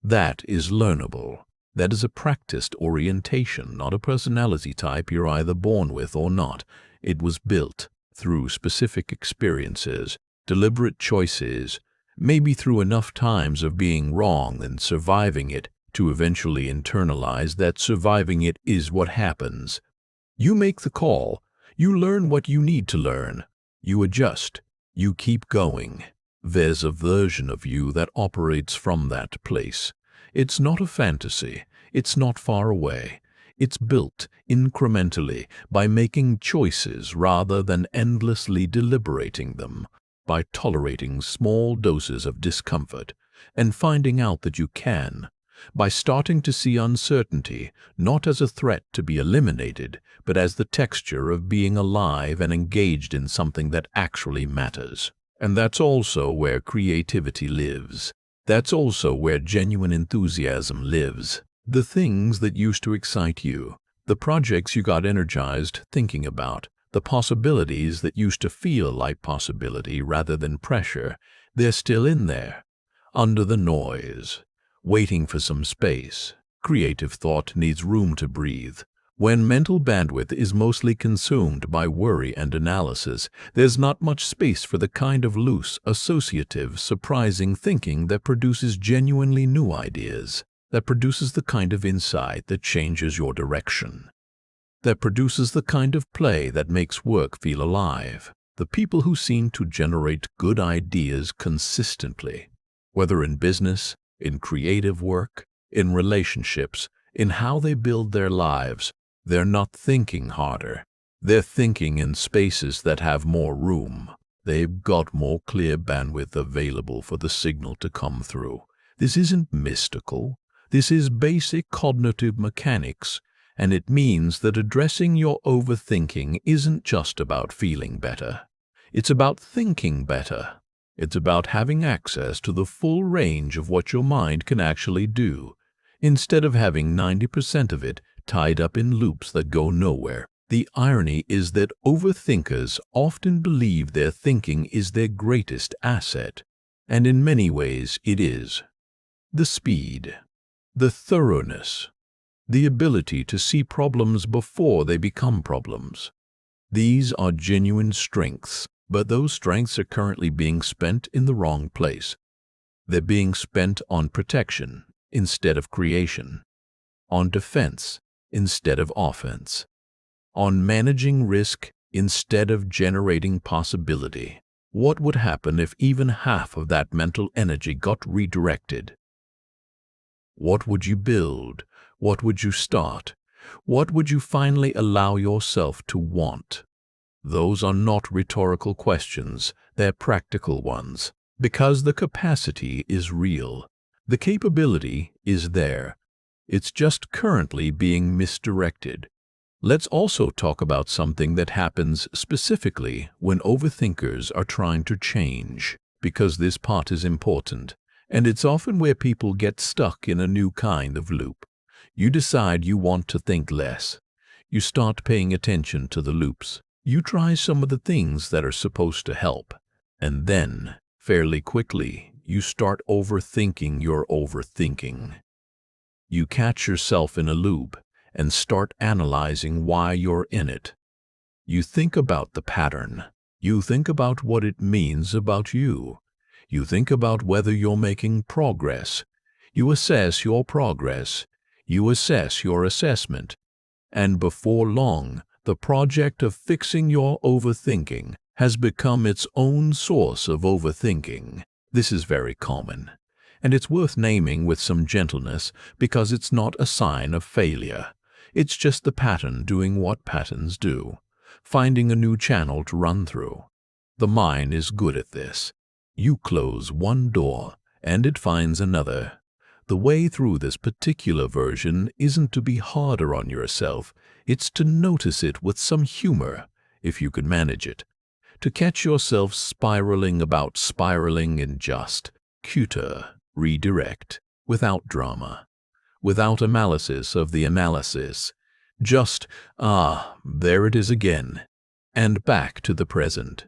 That is learnable. That is a practiced orientation, not a personality type you're either born with or not. It was built through specific experiences, deliberate choices, maybe through enough times of being wrong and surviving it to eventually internalize that surviving it is what happens. You make the call, you learn what you need to learn, you adjust, you keep going. There's a version of you that operates from that place. It's not a fantasy, it's not far away. It's built incrementally by making choices rather than endlessly deliberating them, by tolerating small doses of discomfort and finding out that you can, by starting to see uncertainty not as a threat to be eliminated, but as the texture of being alive and engaged in something that actually matters. And that's also where creativity lives. That's also where genuine enthusiasm lives. The things that used to excite you, the projects you got energized thinking about, the possibilities that used to feel like possibility rather than pressure, they're still in there, under the noise, waiting for some space. Creative thought needs room to breathe. When mental bandwidth is mostly consumed by worry and analysis, there's not much space for the kind of loose, associative, surprising thinking that produces genuinely new ideas, that produces the kind of insight that changes your direction, that produces the kind of play that makes work feel alive. The people who seem to generate good ideas consistently, whether in business, in creative work, in relationships, in how they build their lives, they're not thinking harder. They're thinking in spaces that have more room. They've got more clear bandwidth available for the signal to come through. This isn't mystical. This is basic cognitive mechanics, and it means that addressing your overthinking isn't just about feeling better. It's about thinking better. It's about having access to the full range of what your mind can actually do, instead of having 90% of it tied up in loops that go nowhere. The irony is that overthinkers often believe their thinking is their greatest asset, and in many ways it is. The speed, the thoroughness, the ability to see problems before they become problems. These are genuine strengths, But those strengths are currently being spent in the wrong place. They're being spent on protection instead of creation, on defense instead of offense, on managing risk instead of generating possibility. What would happen if even half of that mental energy got redirected? What would you build? What would you start? What would you finally allow yourself to want? Those are not rhetorical questions, they're practical ones. Because the capacity is real. The capability is there. It's just currently being misdirected. Let's also talk about something that happens specifically when overthinkers are trying to change, because this part is important, and it's often where people get stuck in a new kind of loop. You decide you want to think less. You start paying attention to the loops. You try some of the things that are supposed to help, and then, fairly quickly, you start overthinking your overthinking. You catch yourself in a loop and start analyzing why you're in it. You think about the pattern. You think about what it means about you. You think about whether you're making progress. You assess your progress. You assess your assessment. And before long, the project of fixing your overthinking has become its own source of overthinking. This is very common, and it's worth naming with some gentleness because it's not a sign of failure. It's just the pattern doing what patterns do, finding a new channel to run through. The mind is good at this. You close one door, and it finds another. The way through this particular version isn't to be harder on yourself, it's to notice it with some humor, if you can manage it. To catch yourself spiraling about spiraling and just, cuter, redirect, without drama, without analysis of the analysis. Just, there it is again, and back to the present.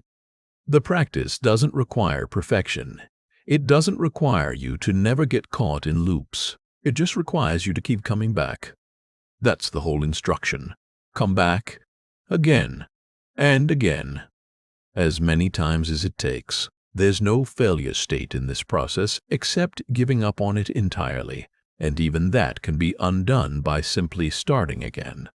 The practice doesn't require perfection. It doesn't require you to never get caught in loops. It just requires you to keep coming back. That's the whole instruction. Come back, again, and again, as many times as it takes. There's no failure state in this process except giving up on it entirely, and even that can be undone by simply starting again.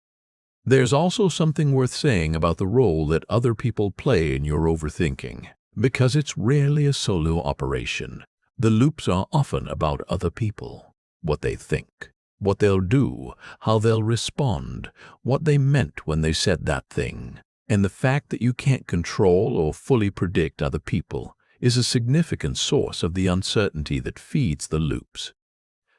There's also something worth saying about the role that other people play in your overthinking, because it's rarely a solo operation. The loops are often about other people, what they think, what they'll do, how they'll respond, what they meant when they said that thing. And the fact that you can't control or fully predict other people is a significant source of the uncertainty that feeds the loops.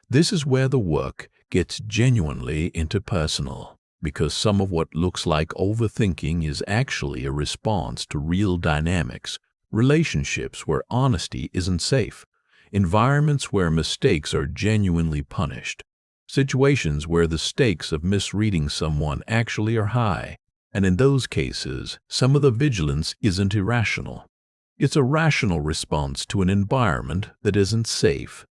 This is where the work gets genuinely interpersonal, because some of what looks like overthinking is actually a response to real dynamics, relationships where honesty isn't safe, environments where mistakes are genuinely punished, situations where the stakes of misreading someone actually are high. And in those cases, some of the vigilance isn't irrational. It's a rational response to an environment that isn't safe.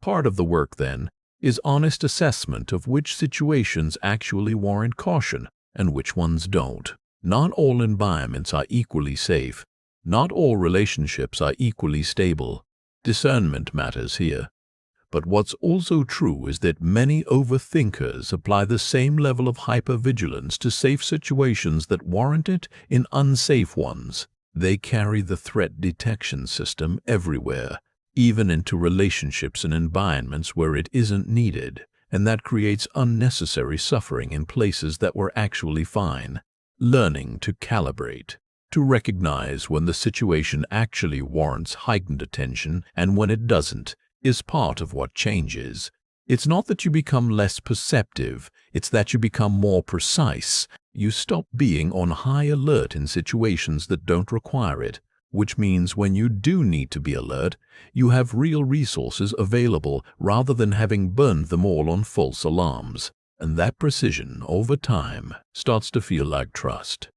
Part of the work, then, is honest assessment of which situations actually warrant caution and which ones don't. Not all environments are equally safe. Not all relationships are equally stable. Discernment matters here. But what's also true is that many overthinkers apply the same level of hypervigilance to safe situations that warrant it in unsafe ones. They carry the threat detection system everywhere, even into relationships and environments where it isn't needed, and that creates unnecessary suffering in places that were actually fine. Learning to calibrate, to recognize when the situation actually warrants heightened attention and when it doesn't, is part of what changes. It's not that you become less perceptive, it's that you become more precise. You stop being on high alert in situations that don't require it, which means when you do need to be alert, you have real resources available rather than having burned them all on false alarms. And that precision, over time, starts to feel like trust.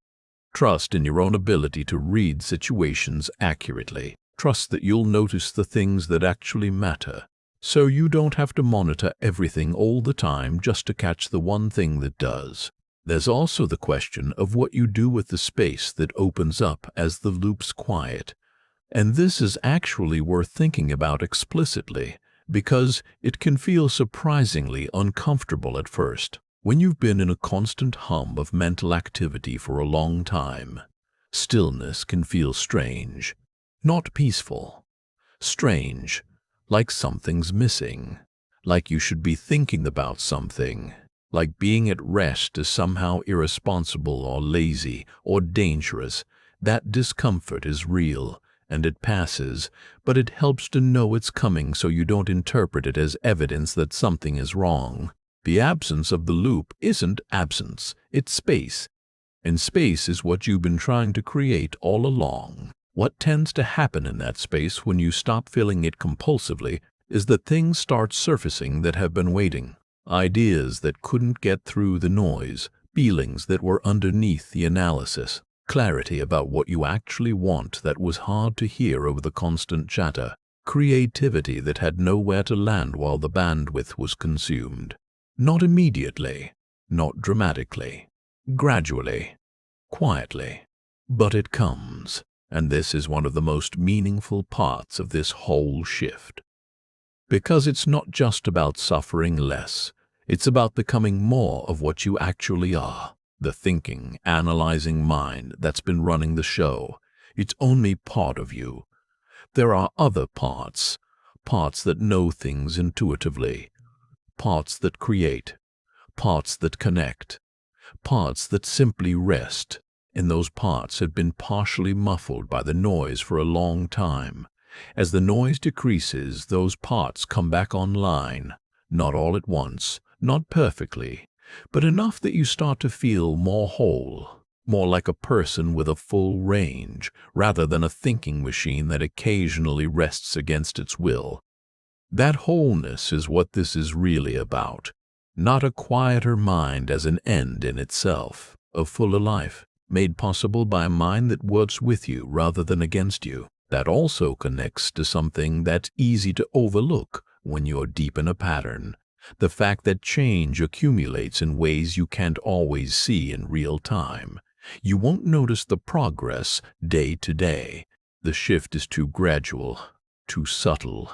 Trust in your own ability to read situations accurately. Trust that you'll notice the things that actually matter, so you don't have to monitor everything all the time just to catch the one thing that does. There's also the question of what you do with the space that opens up as the loops quiet. And this is actually worth thinking about explicitly, because it can feel surprisingly uncomfortable at first. When you've been in a constant hum of mental activity for a long time, stillness can feel strange, not peaceful. Strange, like something's missing, like you should be thinking about something, like being at rest is somehow irresponsible or lazy or dangerous. That discomfort is real, and it passes, but it helps to know it's coming so you don't interpret it as evidence that something is wrong. The absence of the loop isn't absence, it's space. And space is what you've been trying to create all along. What tends to happen in that space when you stop filling it compulsively is that things start surfacing that have been waiting. Ideas that couldn't get through the noise, feelings that were underneath the analysis, clarity about what you actually want that was hard to hear over the constant chatter, creativity that had nowhere to land while the bandwidth was consumed. Not immediately, not dramatically, gradually, quietly. But it comes, and this is one of the most meaningful parts of this whole shift. Because it's not just about suffering less, it's about becoming more of what you actually are. The thinking, analyzing mind that's been running the show. It's only part of you. There are other parts, parts that know things intuitively, parts that create, parts that connect, parts that simply rest. And those parts have been partially muffled by the noise for a long time. As the noise decreases, those parts come back online, not all at once, not perfectly, but enough that you start to feel more whole, more like a person with a full range, rather than a thinking machine that occasionally rests against its will. That wholeness is what this is really about, not a quieter mind as an end in itself, a fuller life, made possible by a mind that works with you rather than against you. That also connects to something that's easy to overlook when you're deep in a pattern. The fact that change accumulates in ways you can't always see in real time. You won't notice the progress day to day. The shift is too gradual, too subtle.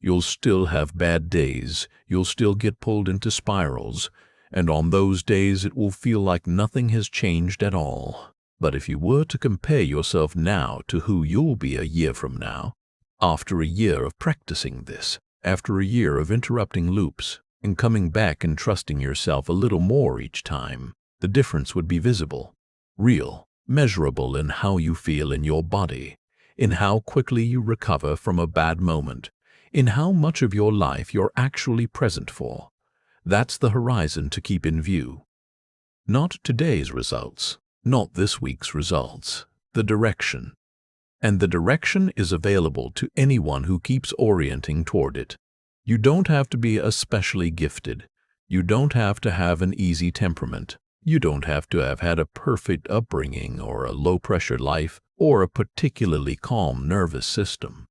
You'll still have bad days, you'll still get pulled into spirals, and on those days it will feel like nothing has changed at all. But if you were to compare yourself now to who you'll be a year from now, after a year of practicing this, after a year of interrupting loops, and coming back and trusting yourself a little more each time, the difference would be visible, real, measurable in how you feel in your body, in how quickly you recover from a bad moment, in how much of your life you're actually present for. That's the horizon to keep in view. Not today's results, not this week's results, the direction. And the direction is available to anyone who keeps orienting toward it. You don't have to be especially gifted. You don't have to have an easy temperament. You don't have to have had a perfect upbringing or a low-pressure life or a particularly calm nervous system.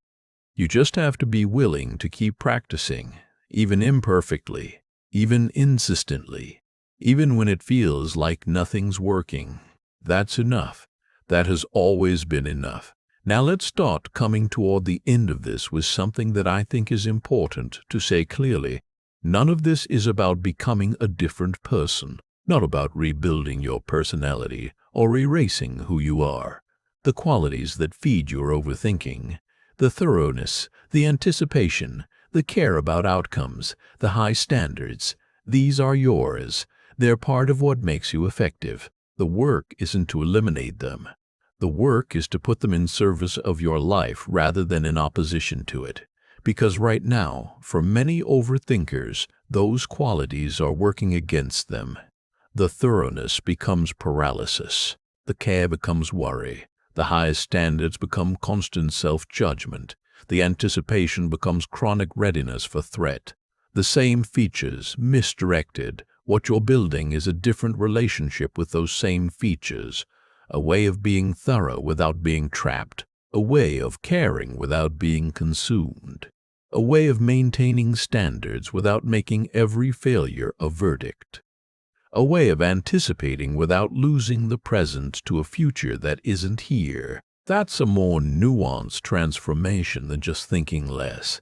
You just have to be willing to keep practicing, even imperfectly, even insistently, even when it feels like nothing's working. That's enough. That has always been enough. Now let's start coming toward the end of this with something that I think is important to say clearly. None of this is about becoming a different person, not about rebuilding your personality or erasing who you are. The qualities that feed your overthinking, the thoroughness, the anticipation, the care about outcomes, the high standards, these are yours. They're part of what makes you effective. The work isn't to eliminate them. The work is to put them in service of your life rather than in opposition to it. Because right now, for many overthinkers, those qualities are working against them. The thoroughness becomes paralysis. The care becomes worry. The highest standards become constant self-judgment. The anticipation becomes chronic readiness for threat. The same features, misdirected. What you're building is a different relationship with those same features, a way of being thorough without being trapped, a way of caring without being consumed, a way of maintaining standards without making every failure a verdict. a way of anticipating without losing the present to a future that isn't here. That's a more nuanced transformation than just thinking less.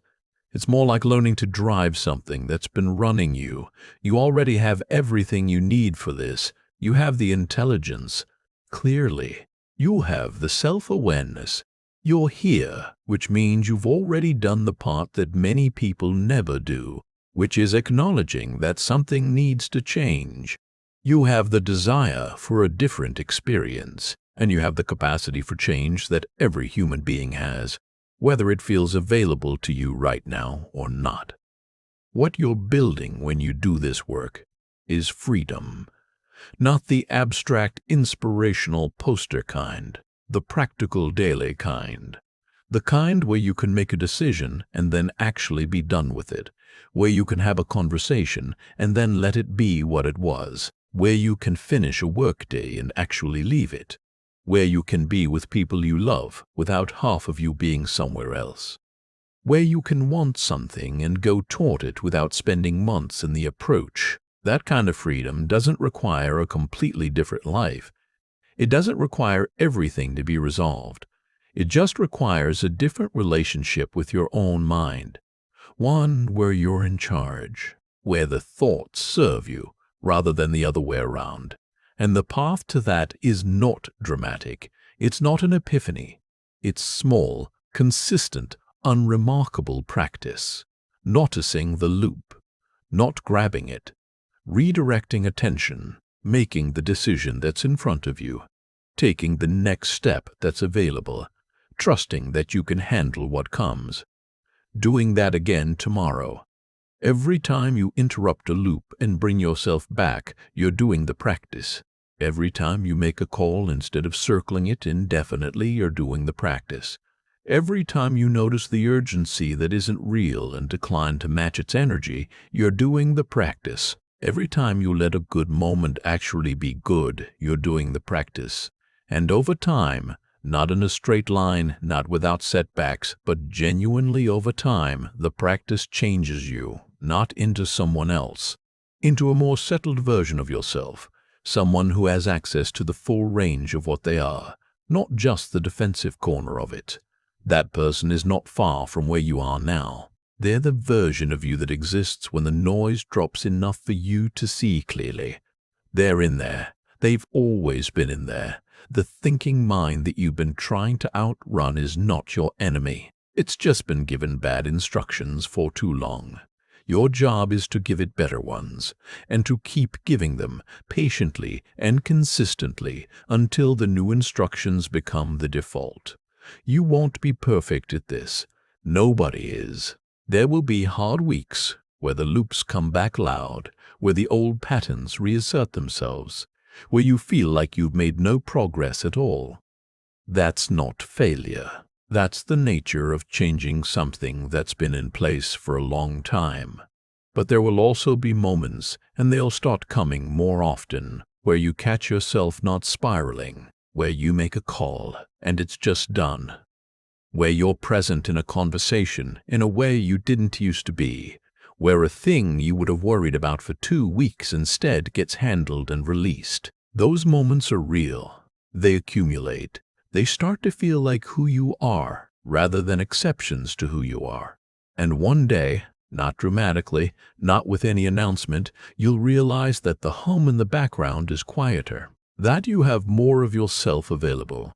It's more like learning to drive something that's been running you. You already have everything you need for this. You have the intelligence. Clearly, you have the self-awareness. You're here, which means you've already done the part that many people never do, which is acknowledging that something needs to change. You have the desire for a different experience, and you have the capacity for change that every human being has, whether it feels available to you right now or not. What you're building when you do this work is freedom, not the abstract inspirational poster kind, the practical daily kind. The kind where you can make a decision and then actually be done with it, where you can have a conversation and then let it be what it was, where you can finish a workday and actually leave it, where you can be with people you love without half of you being somewhere else, where you can want something and go toward it without spending months in the approach. That kind of freedom doesn't require a completely different life. It doesn't require everything to be resolved. It just requires a different relationship with your own mind, one where you're in charge, where the thoughts serve you rather than the other way around. And the path to that is not dramatic. It's not an epiphany. It's small, consistent, unremarkable practice. Noticing the loop, not grabbing it, redirecting attention, making the decision that's in front of you, taking the next step that's available, trusting that you can handle what comes. Doing that again tomorrow. Every time you interrupt a loop and bring yourself back, you're doing the practice. Every time you make a call instead of circling it indefinitely, you're doing the practice. Every time you notice the urgency that isn't real and decline to match its energy, you're doing the practice. Every time you let a good moment actually be good, you're doing the practice. And over time, not in a straight line, not without setbacks, but genuinely over time, the practice changes you, not into someone else, into a more settled version of yourself, someone who has access to the full range of what they are, not just the defensive corner of it. That person is not far from where you are now. They're the version of you that exists when the noise drops enough for you to see clearly. They're in there. They've always been in there. The thinking mind that you've been trying to outrun is not your enemy. It's just been given bad instructions for too long. Your job is to give it better ones, and to keep giving them patiently and consistently until the new instructions become the default. You won't be perfect at this. Nobody is. There will be hard weeks where the loops come back loud, where the old patterns reassert themselves, where you feel like you've made no progress at all. That's not failure. That's the nature of changing something that's been in place for a long time. But there will also be moments, and they'll start coming more often, where you catch yourself not spiraling, where you make a call and it's just done, where you're present in a conversation in a way you didn't used to be, where a thing you would have worried about for 2 weeks instead gets handled and released. Those moments are real. They accumulate. They start to feel like who you are rather than exceptions to who you are. And one day, not dramatically, not with any announcement, you'll realize that the hum in the background is quieter, that you have more of yourself available,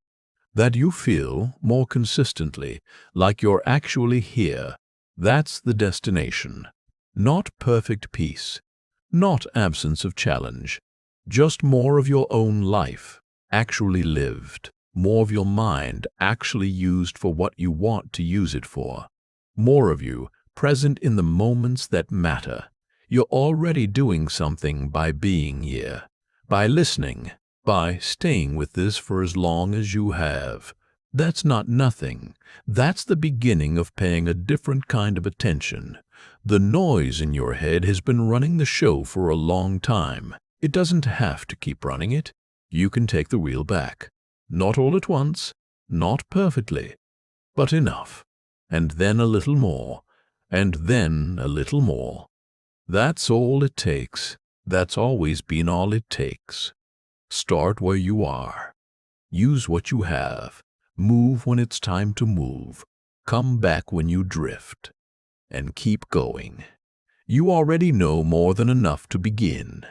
that you feel more consistently like you're actually here. That's the destination. Not perfect peace, not absence of challenge, just more of your own life, actually lived, more of your mind actually used for what you want to use it for, more of you present in the moments that matter. You're already doing something by being here, by listening, by staying with this for as long as you have. That's not nothing. That's the beginning of paying a different kind of attention. The noise in your head has been running the show for a long time. It doesn't have to keep running it. You can take the wheel back. Not all at once, not perfectly, but enough. And then a little more, and then a little more. That's all it takes. That's always been all it takes. Start where you are. Use what you have. Move when it's time to move. Come back when you drift. And keep going. You already know more than enough to begin.